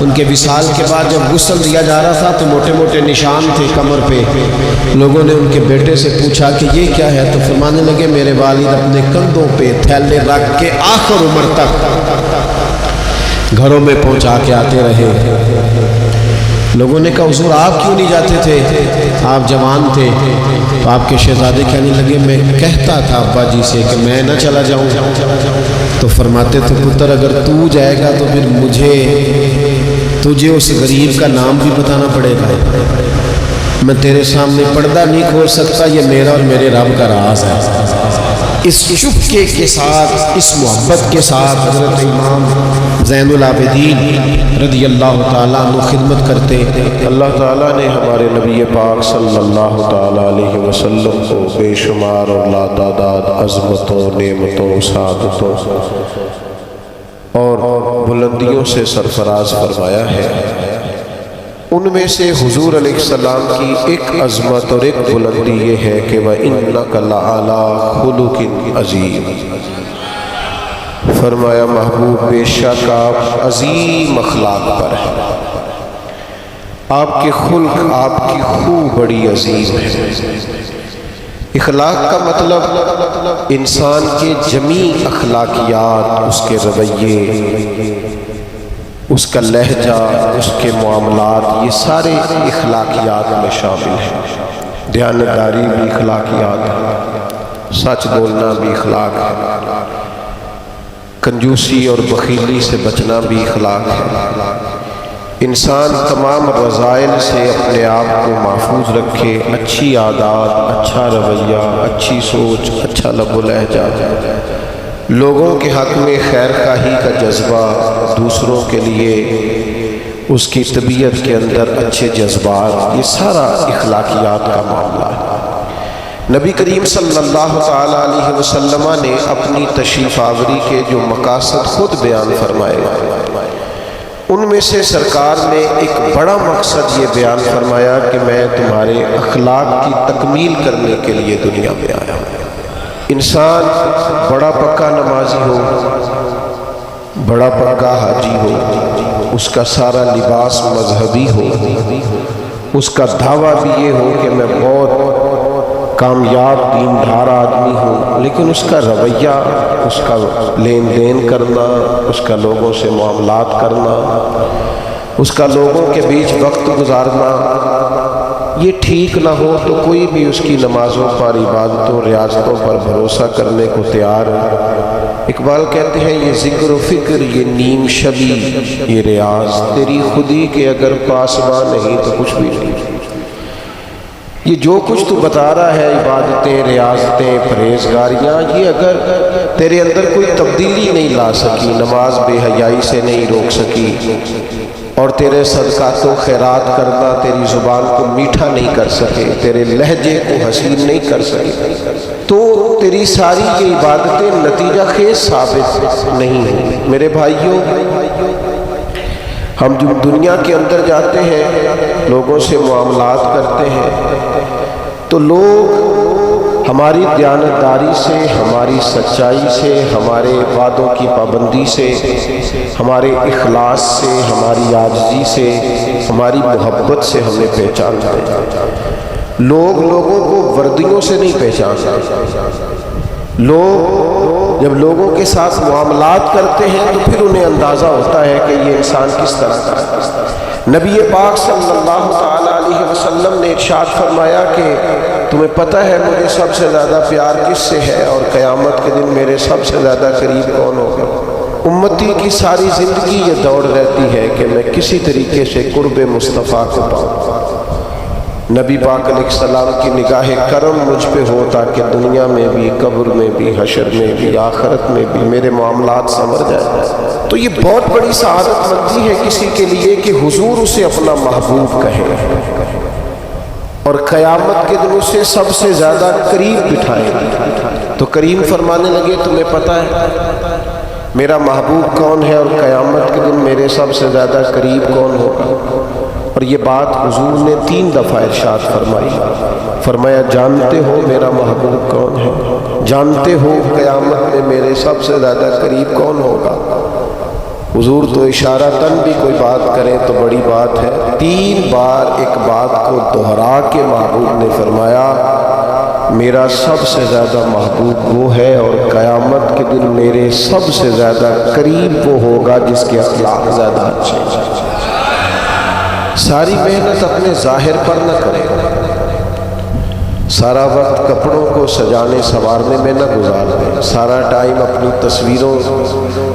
ان کے وصال کے بعد جب غسل دیا جا رہا تھا تو موٹے موٹے نشان تھے کمر پہ۔ لوگوں نے ان کے بیٹے سے پوچھا کہ یہ کیا ہے، تو فرمانے لگے میرے والد اپنے کندھوں پہ تھیلے رکھ کے آخر عمر تک گھروں میں پہنچا کے آتے رہے۔ لوگوں نے کہا حضور آپ کیوں نہیں جاتے تھے، آپ جوان تھے؟ تو آپ کے شہزادے کہنے لگے میں کہتا تھا ابا جی سے کہ میں نہ چلا جاؤں، تو فرماتے تھے پتر اگر تو جائے گا تو پھر تجھے اس غریب کا نام بھی بتانا پڑے گا، میں تیرے سامنے پردہ نہیں کھول سکتا، یہ میرا اور میرے رب کا راز ہے۔ اس چپکے کے ساتھ، اس محبت کے ساتھ حضرت امام زین العابدین رضی اللہ تعالیٰ عنہ خدمت کرتے۔ اللہ تعالیٰ نے ہمارے نبی پاک صلی اللہ تعالیٰ علیہ وسلم کو بے شمار اور لاتعداد عظمتوں، نعمتوں، سعادتوں اور بلندیوں سے سرفراز فرمایا ہے۔ ان میں سے حضور علیہ السلام کی ایک عظمت اور ایک بلندی یہ ہے کہ وَإِنَّكَ لَعَلَىٰ خُلُقٍ عَظِيمٍ، فرمایا محبوب بے شک آپ عظیم اخلاق پر ہیں، آپ کے خلق، آپ کی خو بڑی عظیم ہے۔ اخلاق کا مطلب انسان کے جمیع اخلاقیات، اس کے رویے، اس کا لہجہ، اس کے معاملات، یہ سارے اخلاقیات میں شامل ہیں۔ دیانتداری بھی اخلاقیات ہے، سچ بولنا بھی اخلاق ہے، کنجوسی اور بخیلی سے بچنا بھی اخلاق ہے۔ انسان تمام رذائل سے اپنے آپ کو محفوظ رکھے، اچھی عادات، اچھا رویہ، اچھی سوچ، اچھا لب و لہجہ، لوگوں کے حق میں خیر خواہی کا جذبہ، دوسروں کے لیے اس کی طبیعت کے اندر اچھے جذبات، یہ سارا اخلاقیات کا معاملہ ہے۔ نبی کریم صلی اللہ تعالیٰ علیہ وسلم نے اپنی تشریف آوری کے جو مقاصد خود بیان فرمائے، ان میں سے سرکار نے ایک بڑا مقصد یہ بیان فرمایا کہ میں تمہارے اخلاق کی تکمیل کرنے کے لیے دنیا میں آیا ہوں۔ انسان بڑا پکا نمازی ہو، بڑا پکا حاجی ہو، اس کا سارا لباس مذہبی ہو، اس کا دعویٰ بھی یہ ہو کہ میں بہت کامیاب دیندار آدمی ہوں، لیکن اس کا رویہ، اس کا لین دین کرنا، اس کا لوگوں سے معاملات کرنا، اس کا لوگوں کے بیچ وقت گزارنا، یہ ٹھیک نہ ہو تو کوئی بھی اس کی نمازوں پر، عبادتوں، ریاضتوں پر بھروسہ کرنے کو تیار ہے۔ اقبال کہتے ہیں یہ ذکر و فکر، یہ نیم شبی، یہ ریاض تیری خودی کے اگر پاسباں نہیں تو کچھ بھی نہیں۔ یہ جو کچھ تو بتا رہا ہے، عبادتیں، ریاضتیں، پرہیزگاریاں، یہ اگر تیرے اندر کوئی تبدیلی نہیں لا سکی، نماز بے حیائی سے نہیں روک سکی، اور تیرے صدقات و خیرات کرنا تیری زبان کو میٹھا نہیں کر سکے، تیرے لہجے کو حسین نہیں کر سکے، تو تیری ساری یہ عبادتیں نتیجہ خیز ثابت نہیں ہیں۔ میرے بھائیوں، ہم جب دنیا کے اندر جاتے ہیں، لوگوں سے معاملات کرتے ہیں، تو لوگ ہماری دیانتداری سے، ہماری سچائی سے، ہمارے وعدوں کی پابندی سے، ہمارے اخلاص سے، ہماری عاجزی سے، ہماری محبت سے ہمیں پہچانتے ہیں۔ لوگ لوگوں کو وردیوں سے نہیں پہچانتے۔ لوگ جب لوگوں کے ساتھ معاملات کرتے ہیں تو پھر انہیں اندازہ ہوتا ہے کہ یہ انسان کس طرح کا ہے۔ نبی پاک صلی اللہ تعالی علیہ وسلم نے ارشاد فرمایا کہ تمہیں پتہ ہے مجھے سب سے زیادہ پیار کس سے ہے اور قیامت کے دن میرے سب سے زیادہ قریب کون ہوگا؟ امتی کی ساری زندگی یہ دوڑ رہتی ہے کہ میں کسی طریقے سے قرب مصطفیٰ کو پاؤں۔ نبی پاک علیہ السلام کی نگاہ کرم مجھ پہ ہو تاکہ دنیا میں بھی، قبر میں بھی، حشر میں بھی، آخرت میں بھی میرے معاملات سنور جائیں۔ تو یہ بہت بڑی سعادت مندی ہے کسی کے لیے کہ حضور اسے اپنا محبوب کہیں اور قیامت کے دن اسے سب سے زیادہ قریب بٹھائیں۔ تو کریم فرمانے لگے تمہیں پتہ ہے میرا محبوب کون ہے اور قیامت کے دن میرے سب سے زیادہ قریب کون ہوگا؟ اور یہ بات حضور نے 3 دفعہ ارشاد فرمائی۔ فرمایا جانتے ہو میرا محبوب کون ہے؟ جانتے ہو قیامت میں میرے سب سے زیادہ قریب کون ہوگا؟ حضور تو اشارتاً بھی کوئی بات کریں تو بڑی بات ہے، 3 بار ایک بات کو دہرا کے محبوب نے فرمایا میرا سب سے زیادہ محبوب وہ ہے اور قیامت کے دن میرے سب سے زیادہ قریب وہ ہوگا جس کے اخلاق زیادہ اچھے ہیں۔ ساری محنت اپنے ظاہر پر نہ کرے، سارا وقت کپڑوں کو سجانے سنوارنے میں نہ گزار دیں، سارا ٹائم اپنی تصویروں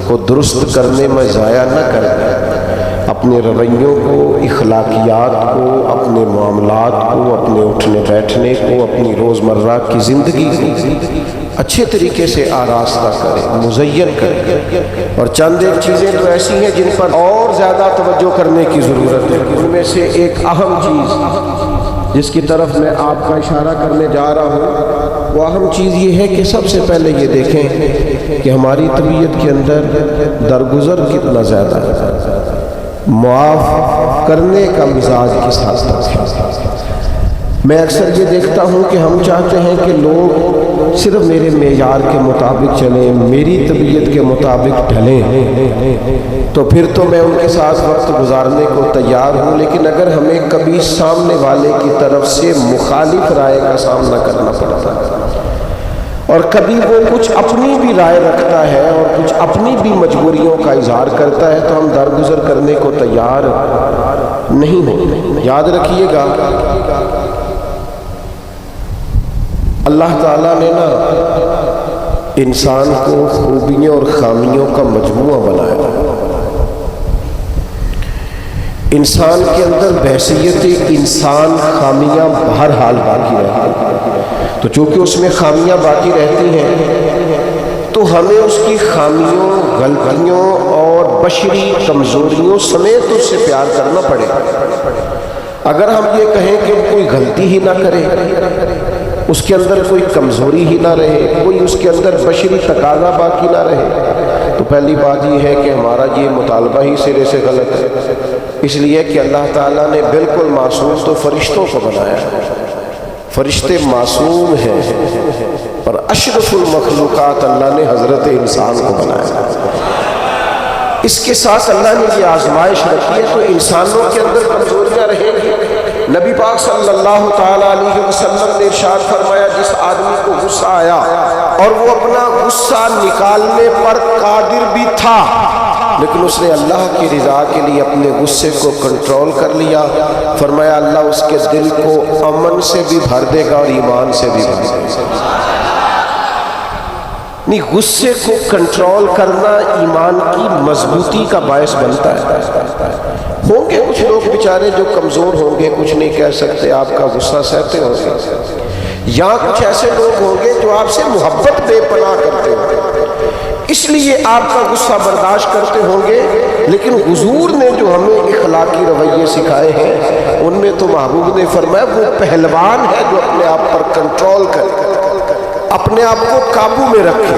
کو درست کرنے میں ضائع نہ کر دیں، اپنے رویوں کو، اخلاقیات کو، اپنے معاملات کو، اپنے اٹھنے بیٹھنے کو، اپنی روزمرہ کی زندگی کو اچھے طریقے سے آراستہ کریں، مزین کریں۔ اور چند ایک چیزیں تو ایسی ہیں جن پر اور زیادہ توجہ کرنے کی ضرورت ہے۔ ان میں سے ایک اہم چیز جس کی طرف میں آپ کا اشارہ کرنے جا رہا ہوں، وہ اہم چیز یہ ہے کہ سب سے پہلے یہ دیکھیں کہ ہماری طبیعت کے اندر درگزر کتنا زیادہ ہے، معاف کرنے کا مزاج کس حد تک ہے۔ میں اکثر یہ دیکھتا ہوں کہ ہم چاہتے ہیں کہ لوگ صرف میرے معیار کے مطابق چلیں، میری طبیعت کے مطابق ڈھلیں، تو پھر تو میں ان کے ساتھ وقت گزارنے کو تیار ہوں، لیکن اگر ہمیں کبھی سامنے والے کی طرف سے مخالف رائے کا سامنا کرنا پڑتا ہے اور کبھی وہ کچھ اپنی بھی رائے رکھتا ہے اور کچھ اپنی بھی مجبوریوں کا اظہار کرتا ہے، تو ہم درگزر کرنے کو تیار نہیں ہوں۔ یاد رکھیے گا اللہ تعالیٰ نے نا انسان کو خوبیوں اور خامیوں کا مجموعہ بنایا۔ انسان کے اندر بحیثیت انسان خامیاں بہرحال باقی رہتی ہیں، تو چونکہ اس میں خامیاں باقی رہتی ہیں تو ہمیں اس کی خامیوں، غلطیوں اور بشری کمزوریوں سمیت اس سے پیار کرنا پڑے گا۔ اگر ہم یہ کہیں کہ کوئی غلطی ہی نہ کرے، اس کے اندر کوئی کمزوری ہی نہ رہے، کوئی اس کے اندر بشری تقاضا باقی نہ رہے، تو پہلی بات یہ ہے کہ ہمارا یہ مطالبہ ہی سرے سے غلط ہے۔ اس لیے کہ اللہ تعالیٰ نے بالکل معصوم تو فرشتوں کو بنایا ہے، فرشتے معصوم ہیں، اور اشرف المخلوقات اللہ نے حضرت انسان کو بنایا۔ اس کے ساتھ اللہ نے یہ آزمائش رکھی ہے تو انسانوں کے اندر کمزوریاں رہیں گی۔ نبی پاک صلی اللہ تعالیٰ علیہ وسلم نے ارشاد فرمایا جس آدمی کو غصہ آیا اور وہ اپنا غصہ نکالنے پر قادر بھی تھا، لیکن اس نے اللہ کی رضا کے لیے اپنے غصے کو کنٹرول کر لیا، فرمایا اللہ اس کے دل کو امن سے بھی بھر دے گا اور ایمان سے بھی بھر دے گا۔ نہیں، غصے کو کنٹرول کرنا ایمان کی مضبوطی کا باعث بنتا ہے۔ ہوں گے کچھ لوگ بیچارے جو کمزور ہوں گے، کچھ نہیں کہہ سکتے، آپ کا غصہ سہتے ہوں گے، یا کچھ ایسے لوگ ہوں گے جو آپ سے محبت بے پناہ کرتے ہوں گے، اس لیے آپ کا غصہ برداشت کرتے ہوں گے، لیکن حضور نے جو ہمیں اخلاقی رویے سکھائے ہیں ان میں تو محبوب نے فرمایا وہ پہلوان ہے جو اپنے آپ پر کنٹرول کرے، اپنے آپ کو قابو میں رکھے،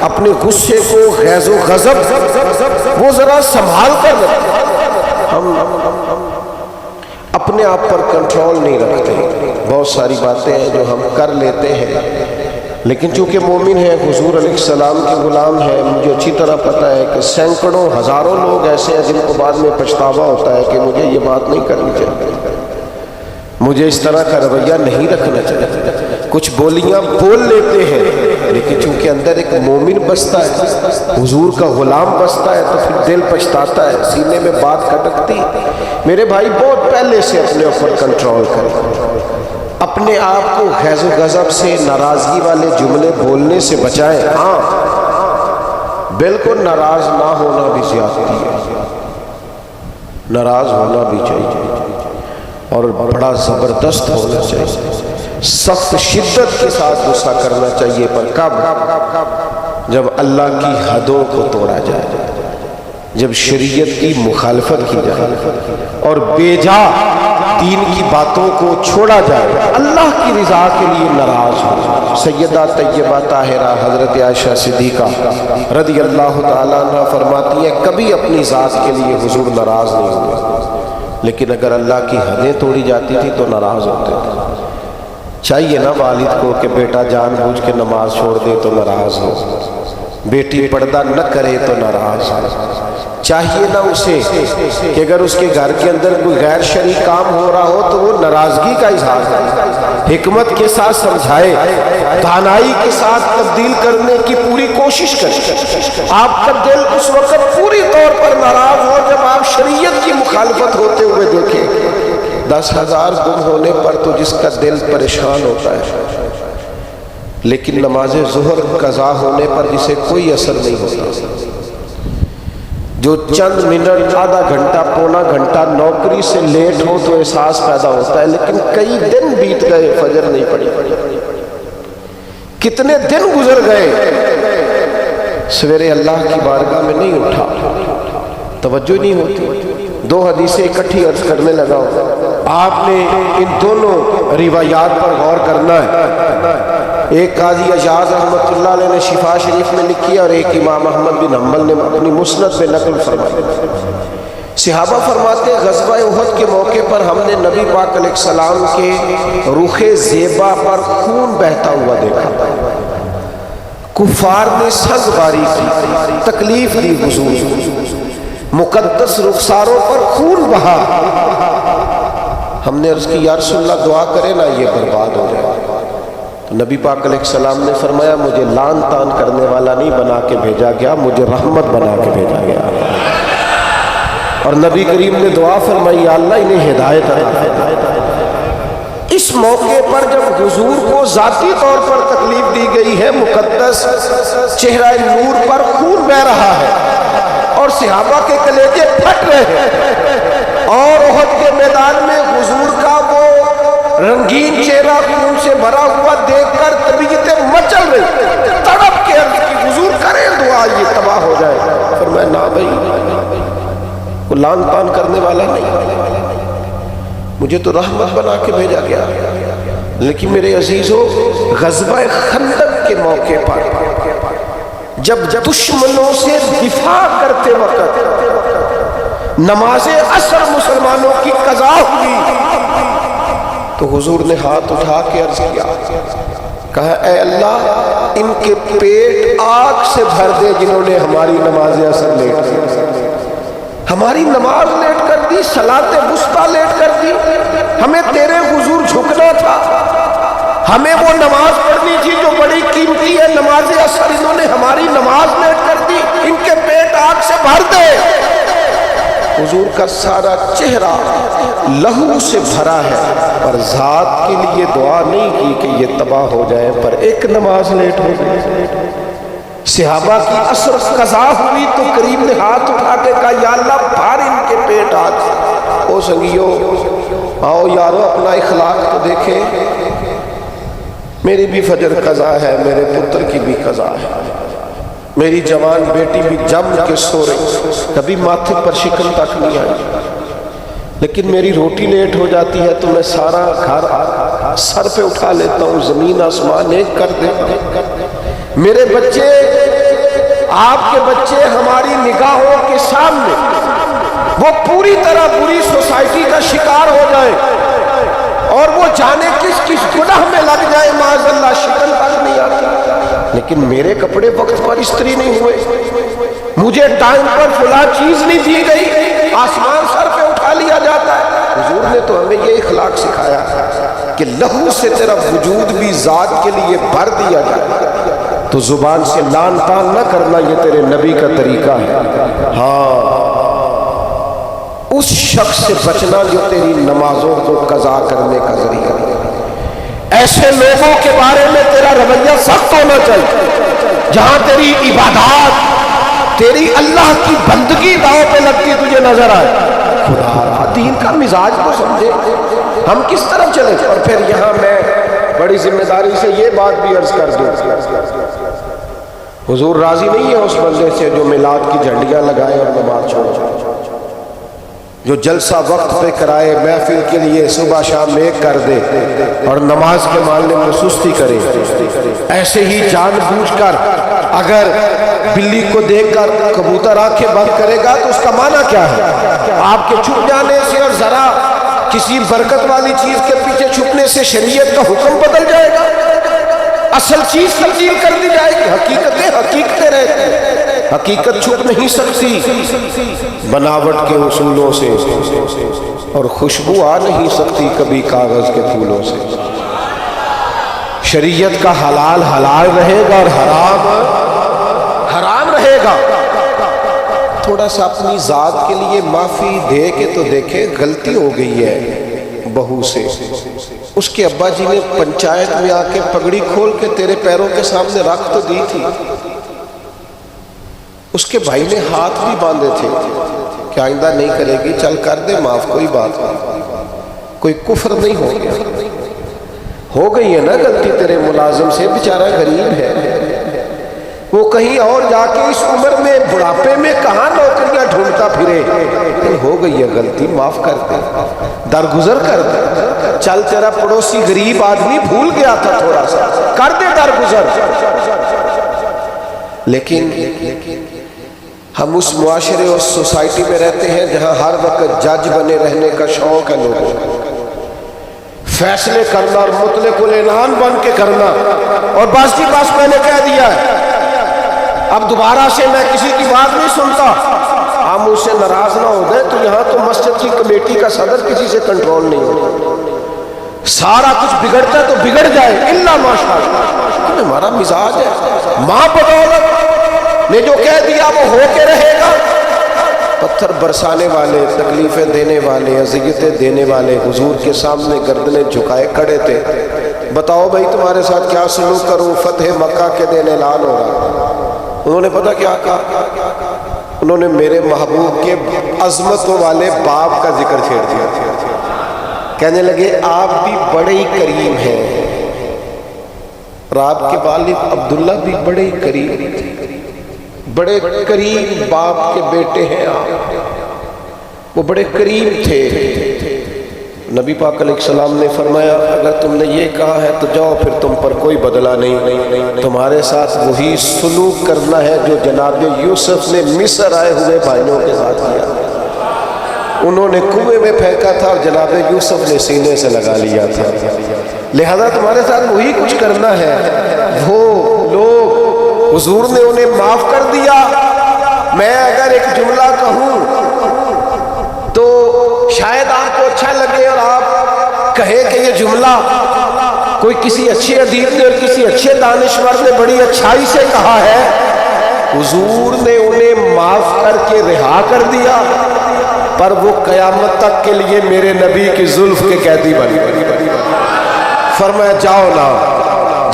اپنے غصے کو، غیظ و غضب وہ ذرا سنبھال کر رکھے۔ ہم اپنے آپ پر کنٹرول نہیں رکھتے، بہت ساری باتیں ہیں جو ہم کر لیتے ہیں، لیکن چونکہ مومن ہیں، حضور علیہ السلام کے غلام ہیں، مجھے اچھی طرح پتہ ہے کہ سینکڑوں ہزاروں لوگ ایسے ہیں جن کو بعد میں پچھتاوا ہوتا ہے کہ مجھے یہ بات نہیں کرنی چاہیے، مجھے اس طرح کا رویہ نہیں رکھنا چاہیے۔ کچھ بولیاں بول لیتے ہیں، لیکن چونکہ اندر ایک مومن بستا ہے، حضور کا غلام بستا ہے، تو پھر دل پچھتاتا ہے، سینے میں بات کھٹکتی۔ میرے بھائی بہت پہلے سے اپنے اوپر کنٹرول کریں، اپنے آپ کو غیظ و غضب سے، ناراضگی والے جملے بولنے سے بچائیں۔ ہاں بالکل ناراض نہ ہونا بھی زیادتی ہے، ناراض ہونا بھی چاہیے اور بڑا زبردست ہونا چاہیے، سخت شدت کے ساتھ غصہ کرنا چاہیے، پر کب؟ جب اللہ کی حدوں کو توڑا جائے، جب شریعت کی مخالفت کی جائے اور بے جا دین کی باتوں کو چھوڑا جائے، اللہ کی رضا کے لیے ناراض ہو۔ سیدہ طیبہ طاہرہ حضرت عائشہ صدیقہ رضی اللہ تعالیٰ عنہ فرماتی ہیں کبھی اپنی ذات کے لیے حضور ناراض نہیں ہوئے، لیکن اگر اللہ کی حدیں توڑی جاتی تھی تو ناراض ہوتے تھے۔ چاہیے نا والد کو کہ بیٹا جان بوجھ کے نماز چھوڑ دے تو ناراض ہو، بیٹی پردہ نہ کرے تو ناراض ہو، چاہیے نا اسے کہ اگر اس کے گھر کے اندر کوئی غیر شرعی کام ہو رہا ہو تو وہ ناراضگی کا اظہار کرے، حکمت کے ساتھ سمجھائے، دانائی کے ساتھ تبدیل کرنے کی پوری کوشش کرے۔ آپ کا دل اس وقت پوری طور پر ناراض ہو جب آپ شریعت کی مخالفت ہوتے ہوئے دیکھیں۔ 10,000 گم ہونے پر تو جس کا دل پریشان ہوتا ہے، لیکن نماز ظہر قضا ہونے پر جسے کوئی اثر نہیں ہوتا، جو چند منٹ، آدھا گھنٹہ، پونا گھنٹہ نوکری سے لیٹ ہو تو احساس پیدا ہوتا ہے، لیکن کئی دن بیت گئے، فجر نہیں پڑی، کتنے دن گزر گئے، سویرے اللہ کی بارگاہ میں نہیں اٹھا، توجہ نہیں ہوتی۔ 2 حدیثیں اکٹھی عرض کرنے لگا ہوں، آپ نے ان دونوں روایات پر غور کرنا ہے۔ ایک قاضی اجاز رحمۃ اللہ علیہ نے شفا شریف میں لکھی اور ایک امام احمد بن حنبل نے اپنی مسند میں نقل فرمائی۔ صحابہ فرماتے ہیں غزوہ احد کے موقع پر ہم نے نبی پاک علیہ السلام کے رخ زیبا پر خون بہتا ہوا دیکھا، کفار نے سنگ باری کی، تکلیف دی حضور، مقدس رخساروں پر خون بہا۔ ہم نے عرض کی یا رسول اللہ دعا کرے نا یہ برباد ہو جائے، تو نبی پاک علیہ السلام نے فرمایا مجھے لان تان کرنے والا نہیں بنا کے بھیجا گیا، مجھے رحمت بنا کے بھیجا گیا۔ اور نبی کریم نے دعا فرمائی یا اللہ انہیں ہدایت عطا فرما۔ اس موقع پر جب حضور کو ذاتی طور پر تکلیف دی گئی ہے، مقدس چہرہ نور پر خون بہ رہا ہے اور صحابہ کے کلیجے پھٹ رہے ہیں، اور احد کے میدان میں حضور کا وہ رنگین چہرہ خون سے بھرا ہوا دیکھ کر طبیعتیں مچل رہی، تڑپ کے عرض کی حضور کریں دعا یہ تباہ ہو جائے۔ فرمایا نہ بھائی، وہ لان تان کرنے والا نہیں، مجھے تو رحمت بنا کے بھیجا گیا۔ لیکن میرے عزیزو، غزوہ خندق کے موقع پر جب دشمنوں سے دفاع کرتے وقت نماز عصر مسلمانوں کی قضا ہوئی تو حضور نے ہاتھ اٹھا کے عرض کیا، کہا اے اللہ ان کے پیٹ آگ سے بھر دے جنہوں نے ہماری نماز عصر لیٹ کی، ہماری نماز لیٹ کر دی، صلاۃ وسطیٰ لیٹ کر دی، ہمیں تیرے حضور جھکنا تھا، ہمیں وہ نماز پڑھنی تھی جو بڑی قیمتی ہے، نماز عصر انہوں نے ہماری نماز لیٹ کر دی، ان کے پیٹ آگ سے بھر دے۔ حضور کا سارا چہرہ لہو سے بھرا ہے، پر ذات کے لیے دعا نہیں کی کہ یہ تباہ ہو جائے، پر ایک نماز لیٹ ہو گئی۔ صحابہ کی عصر قضا ہوئی تو کریم نے ہاتھ اٹھا کے کہا یا اللہ بھار ان کے پیٹ آگ سے۔ او سنگیو، آؤ یارو اپنا اخلاق تو دیکھیں، میری بھی فجر قضا ہے، میرے پتر کی بھی قضا ہے، میری جوان بیٹی بھی جم کے سو رہی، کبھی ماتھے پر شکن تک نہیں آئی، لیکن میری روٹی لیٹ ہو جاتی ہے تو میں سارا گھر سر پہ اٹھا لیتا ہوں، زمین آسمان ایک کر دیتا ہوں۔ میرے بچے، آپ کے بچے ہماری نگاہوں کے سامنے وہ پوری طرح بری سوسائٹی کا شکار ہو جائے اور وہ جانے کس کس گناہ میں لگ جائے، معاذ اللہ، شکن تک نہیں آتی، لیکن میرے کپڑے وقت پر استری نہیں ہوئے، مجھے ٹائم پر فلاں چیز نہیں دی گئی، آسمان سر پہ اٹھا لیا جاتا ہے۔ حضور نے تو ہمیں یہ اخلاق سکھایا کہ لہو سے تیرا وجود بھی ذات کے لیے بھر دیا جائے، تو زبان سے لان تان نہ کرنا، یہ تیرے نبی کا طریقہ ہے۔ ہاں، اس شخص سے بچنا جو تیری نمازوں کو قضا کرنے کا ذریعہ ہے۔ ایسے لوگوں کے بارے میں تیرا رویہ سخت ہونا چاہیے، جہاں تیری عبادات، تیری اللہ کی بندگی داؤ پہ لگتی تجھے نظر آئے۔ خدا دین کا مزاج کو سمجھے، ہم کس طرف چلیں۔ اور پھر یہاں میں بڑی ذمہ داری سے یہ بات بھی عرض کر دوں، حضور راضی نہیں ہے اس بندے سے جو میلاد کی جھنڈیاں لگائے اور نماز چھوڑے، جو جلسہ وقت پہ کرائے، محفل کے لیے صبح شام ایک کر دے اور نماز کے معاملے میں سستی کرے۔ ایسے ہی جان بوجھ کر اگر بلی کو دیکھ کر کبوتر آنکھیں بند کرے گا تو اس کا معنی کیا ہے؟ آپ کے چھپ جانے سے اور ذرا کسی برکت والی چیز کے پیچھے چھپنے سے شریعت کا حکم بدل جائے گا، اصل چیز تبدیل کر دی جائے گی۔ حقیقتیں رہتی ہیں، حقیقت چھپ نہیں سکتی بناوٹ کے اصولوں سے، اور خوشبو آ نہیں سکتی کبھی کاغذ کے پھولوں سے۔ شریعت کا حلال حلال رہے گا اور حرام حرام رہے گا۔ تھوڑا سا اپنی ذات کے لیے معافی دے کے تو دیکھے، غلطی ہو گئی ہے بہو سے، اس کے ابا جی نے پنچایت میں آ کے پگڑی کھول کے تیرے پیروں کے سامنے رکھ تو دی تھی، اس کے بھائی نے ہاتھ بھی باندھے تھے کہ آئندہ نہیں کرے گی، چل کر دے معاف، کوئی بات نہیں، کوئی کفر نہیں ہو گیا۔ ہو گئی ہے نا غلطی تیرے ملازم سے، بیچارہ غریب ہے، وہ کہیں اور جا کے اس عمر میں بڑھاپے میں کہاں نوکریاں ڈھونڈتا پھرے، ہو گئی ہے غلطی، معاف کر دے، درگزر کر دے، چل تیرا پڑوسی غریب آدمی بھول گیا تھا، تھوڑا سا کر دے درگزر۔ لیکن ہم اس معاشرے اور سوسائٹی میں رہتے ہیں جہاں ہر وقت جج بنے رہنے کا شوق ہے لوگوں کو، فیصلے کرنا اور مطلق الاعنان بن کے کرنا، اور بس جی بس میں نے کہہ دیا ہے، اب دوبارہ سے میں کسی کی بات نہیں سنتا۔ ہم اس سے ناراض نہ ہو گئے تو یہاں تو مسجد کی کمیٹی کا صدر کسی سے کنٹرول نہیں ہوتا، سارا کچھ بگڑتا ہے تو بگڑ جائے، الا ماشاءاللہ، ہمارا مزاج ہے۔ ماں بدولت نے جو کہہ دیا وہ ہو کے رہے گا۔ پتھر برسانے والے، تکلیفیں دینے والے، اذیتیں دینے والے حضور کے سامنے گردنیں جھکائے کھڑے تھے، بتاؤ بھائی تمہارے ساتھ کیا سلوک کروں؟ فتح مکہ کے دن اعلان ہو رہا، انہوں نے پتہ کیا کہا؟ انہوں نے میرے محبوب کے عظمتوں والے باپ کا ذکر چھیڑ دیا، کہنے لگے آپ بھی بڑے ہی کریم ہیں، اور آپ کے والد عبداللہ بھی بڑے ہی کریم تھے، بڑے کریم باپ کے بیٹے ہیں آپ، وہ بڑے کریم تھے۔ نبی پاک علیہ السلام نے فرمایا اگر تم نے یہ کہا ہے تو جاؤ، پھر تم پر کوئی بدلہ نہیں، تمہارے ساتھ وہی سلوک کرنا ہے جو جناب یوسف نے مصر آئے ہوئے بھائیوں کے ساتھ کیا۔ انہوں نے کنویں میں پھینکا تھا اور جناب یوسف نے سینے سے لگا لیا تھا، لہذا تمہارے ساتھ وہی کچھ کرنا ہے۔ وہ لوگ حضور نے انہیں معاف کر دیا۔ میں اگر ایک جملہ کہوں تو شاید آپ کو اچھا لگے اور آپ کہیں کہ یہ جملہ کوئی کسی اچھے ادیب نے اور کسی اچھے دانشور نے بڑی اچھائی سے کہا ہے۔ حضور نے انہیں معاف کر کے رہا کر دیا، پر وہ قیامت تک کے لیے میرے نبی کی زلف کے قیدی بن گئے۔ فرمایا جاؤ نا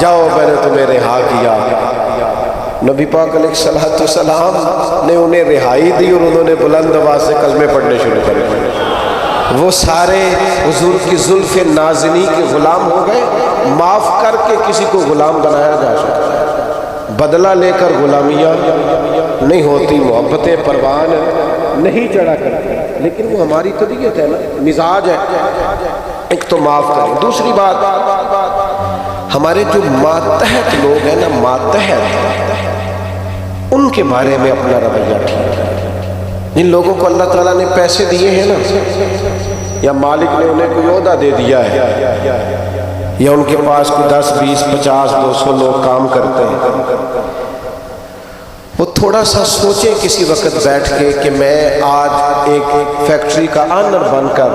جاؤ، میں نے تمہیں رہا کیا۔ نبی پاک علیہ السلام نے انہیں رہائی دی اور انہوں نے بلند آواز سے کلمے پڑھنے شروع کر دیے۔ وہ سارے حضور کی زلف نازنی کے غلام ہو گئے۔ معاف کر کے کسی کو غلام بنایا جا سکتا ہے، بدلہ لے کر غلامیاں نہیں ہوتی، محبتیں پروان نہیں چڑھا کرتی، لیکن وہ ہماری طبیعت ہے نا، مزاج ہے۔ ایک تو معاف کریں۔ دوسری بات، ہمارے جو ماتحت لوگ ہیں نا، ماتحت، ان کے بارے میں اپنا رویہ ٹھیک ہے۔ جن لوگوں کو اللہ تعالیٰ نے پیسے دیے ہیں نا، یا مالک نے انہیں کوئی عہدہ دے دیا ہے، یا ان کے پاس کوئی 10 20 50 200 لوگ کام کرتے ہیں، وہ تھوڑا سا سوچیں کسی وقت بیٹھ کے کہ میں آج ایک فیکٹری کا آنر بن کر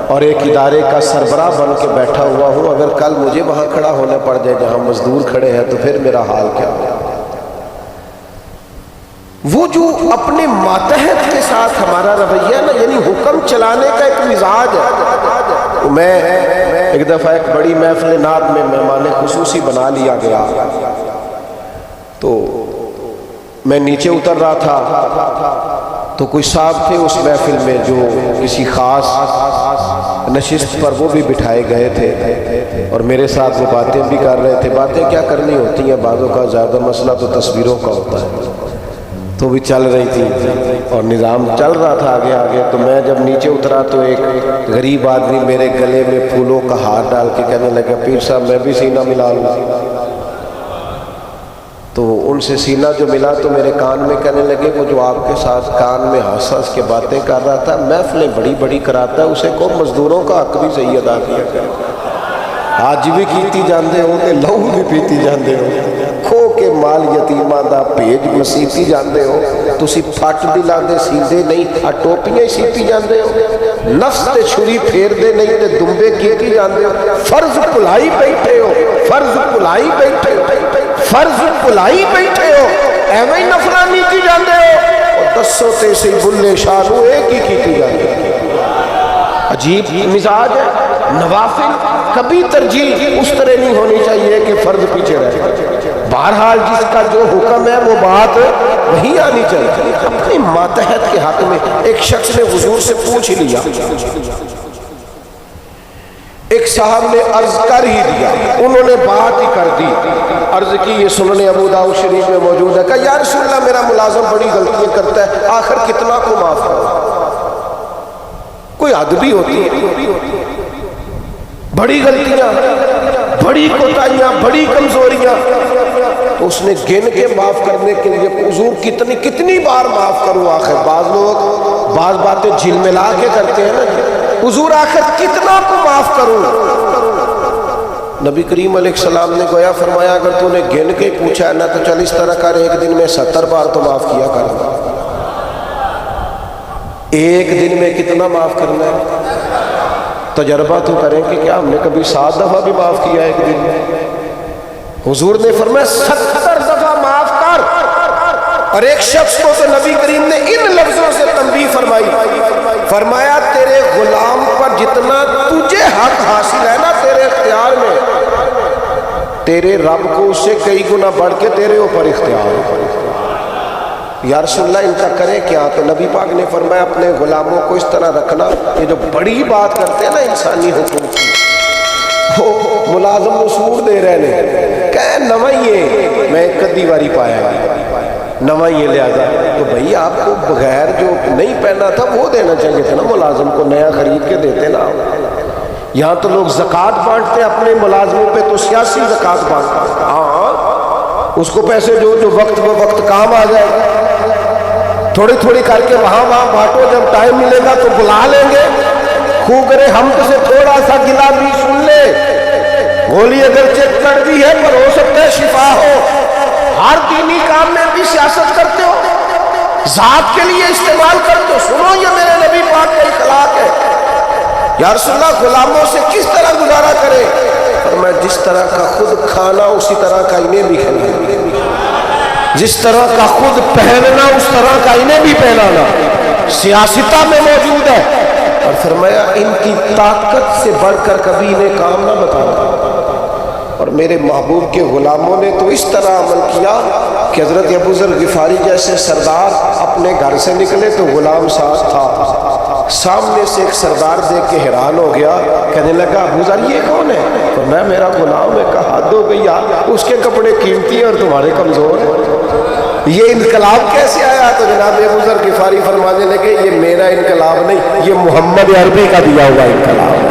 اور ایک ادارے کا سربراہ بن کے بیٹھا ہوا ہوں، اگر کل مجھے وہاں کھڑا ہونا پڑ جائے جہاں مزدور کھڑے ہیں تو پھر میرا حال کیا ہوگا؟ وہ جو اپنے ماتحت کے ساتھ ہمارا رویہ نا، یعنی حکم چلانے کا ایک مزاج ہے۔ میں ایک دفعہ ایک بڑی محفل نعت میں مہمان خصوصی بنا لیا گیا، تو میں نیچے اتر رہا تھا تو کوئی صاحب تھے اس محفل میں جو کسی خاص نشست پر وہ بھی بٹھائے گئے تھے، اور میرے ساتھ وہ باتیں بھی کر رہے تھے۔ باتیں کیا کرنی ہوتی ہیں، بعضوں کا زیادہ مسئلہ تو تصویروں کا ہوتا ہے، تو بھی چل رہی تھی اور نظام چل رہا تھا آگے آگے۔ تو میں جب نیچے اترا تو ایک غریب آدمی میرے گلے میں پھولوں کا ہار ڈال کے کہنے لگا، پیر صاحب میں بھی سینہ ملا لوں۔ تو ان سے سینہ جو ملا تو میرے کان میں کہنے لگے، وہ جو آپ کے ساتھ کان میں ہنس ہنس کے باتیں کر رہا تھا، محفلیں بڑی بڑی کراتا ہے، اسے کو مزدوروں کا حق بھی صحیح ادا کیا کرے، آج بھی کیتی جاندے ہو تے لہو بھی پیتی جاندے ہو، کھو کے مال یتیماں دا بھیج مسیتی جاندے ہو، تسی پھٹ بھی لاندے سیندے نہیں، ٹوپیاں ہی سیتی جاندے ہو، نفس تے چھری پھیر دے نہیں تے دمبے کیتی جاندے ہو، فرض بھلائی بیٹھے ہو، فرض بھلائی بیٹھے ہو، فرض بھلائی بیٹھے ہو، ایویں ہی نفلاں نیتی جاندے ہو، اور دسو تے سے بلے شانو ایک ہی کیتی جاندے ہو۔ عجیب مزاج ہے۔ نوافل کبھی ترجیح اس طرح نہیں ہونی چاہیے کہ فرض پیچھے رہے، بہرحال جس کا جو حکم ہے وہ بات وہی آنی چاہیے۔ اپنے ماتحت کے حق میں ایک شخص نے حضور سے پوچھ لیا، ایک صاحب نے عرض کر ہی دیا، انہوں نے بات ہی کر دی، عرض کی، یہ سنن ابو داؤد شریف میں موجود ہے، کہ یا رسول اللہ میرا ملازم بڑی غلطیاں کرتا ہے، آخر کتنا کو معاف کرو؟ کوئی حد بھی ہوتی ہے، بڑی غلطیاں، بڑی کوتاہیاں، بڑی کمزوریاں، تو اس نے گن کے معاف کرنے کے لیے، حضور کتنی بار معاف کروں؟ آخر بعض لوگ بعض باتیں جھل ملا کے کرتے ہیں نا، حضور آخر کتنا کو معاف کروں؟ نبی کریم علیہ السلام نے گویا فرمایا، اگر تو نے گن کے پوچھا ہے نا تو چل اس طرح کر، ایک دن میں 70 بار تو معاف کیا کر۔ ایک دن میں کتنا معاف کرنا ہے؟ تجربہ تو کریں کہ کیا ہم نے کبھی 7 دفعہ بھی معاف کیا ایک دن میں؟ حضور نے فرمایا 70 دفعہ معاف کر۔ اور ایک شخص کو تو نبی کریم نے ان لفظوں سے تنبیہ فرمائی، فرمایا تیرے غلام پر جتنا تجھے حق حاصل ہے نا تیرے اختیار میں، تیرے رب کو اس سے کئی گنا بڑھ کے تیرے اوپر اختیار ہے۔ یا رسول اللہ ان کا کرے کیا؟ تو نبی پاک نے فرمایا اپنے غلاموں کو اس طرح رکھنا، یہ جو بڑی بات کرتے ہیں نا انسانی حقوق کی، وہ ملازم اصول دے رہے ہیں کہ نوائیے، میں کدی واری پایا نوائیے لہذا، تو بھئی آپ کو بغیر جو نہیں پہنا تھا وہ دینا چاہیے تھا نا، ملازم کو نیا خرید کے دیتے نا۔ یہاں تو لوگ زکوٰۃ بانٹتے اپنے ملازموں پہ، تو سیاسی زکوٰۃ بانٹتے، ہاں اس کو پیسے جو وقت وہ وقت کام آ جائے، تھوڑی تھوڑی کر کے وہاں بانٹو، جب ٹائم ملے گا تو بلا لیں گے، خوب کرے ہم سے تھوڑا سا گلا بھی سن لے، گولی اگر چیک کر دی ہے پر ہو سکتا ہے شفا ہو۔ ہر دینی کام میں بھی سیاست کرتے ہو، ذات کے لیے استعمال کرتے ہو، سنو یہ میرے نبی پاک کا اخلاق ہے۔ یا رسول اللہ غلاموں سے کس طرح گزارا کرے؟ فرمایا جس طرح کا خود کھانا اسی طرح کا انہیں بھی کھلانا، جس طرح کا خود پہننا اس طرح کا انہیں بھی پہنانا، سیاستہ میں موجود ہے۔ اور فرمایا ان کی طاقت سے بڑھ کر کبھی انہیں کام نہ بتانا۔ اور میرے محبوب کے غلاموں نے تو اس طرح عمل کیا کہ حضرت ابو ذر غفاری جیسے سردار اپنے گھر سے نکلے تو غلام ساتھ تھا، سامنے سے ایک سردار دیکھ کے حیران ہو گیا، کہنے لگا ابو ذر یہ کون ہے؟ تو میں میرا غلام ہے۔ کہا حد ہو گئی یار، اس کے کپڑے قیمتی ہیں اور تمہارے کمزور ہیں، یہ انقلاب کیسے آیا؟ تو جناب ابو ذر غفاری فرمانے لگے یہ میرا انقلاب نہیں، یہ محمد عربی کا دیا ہوا انقلاب ہے۔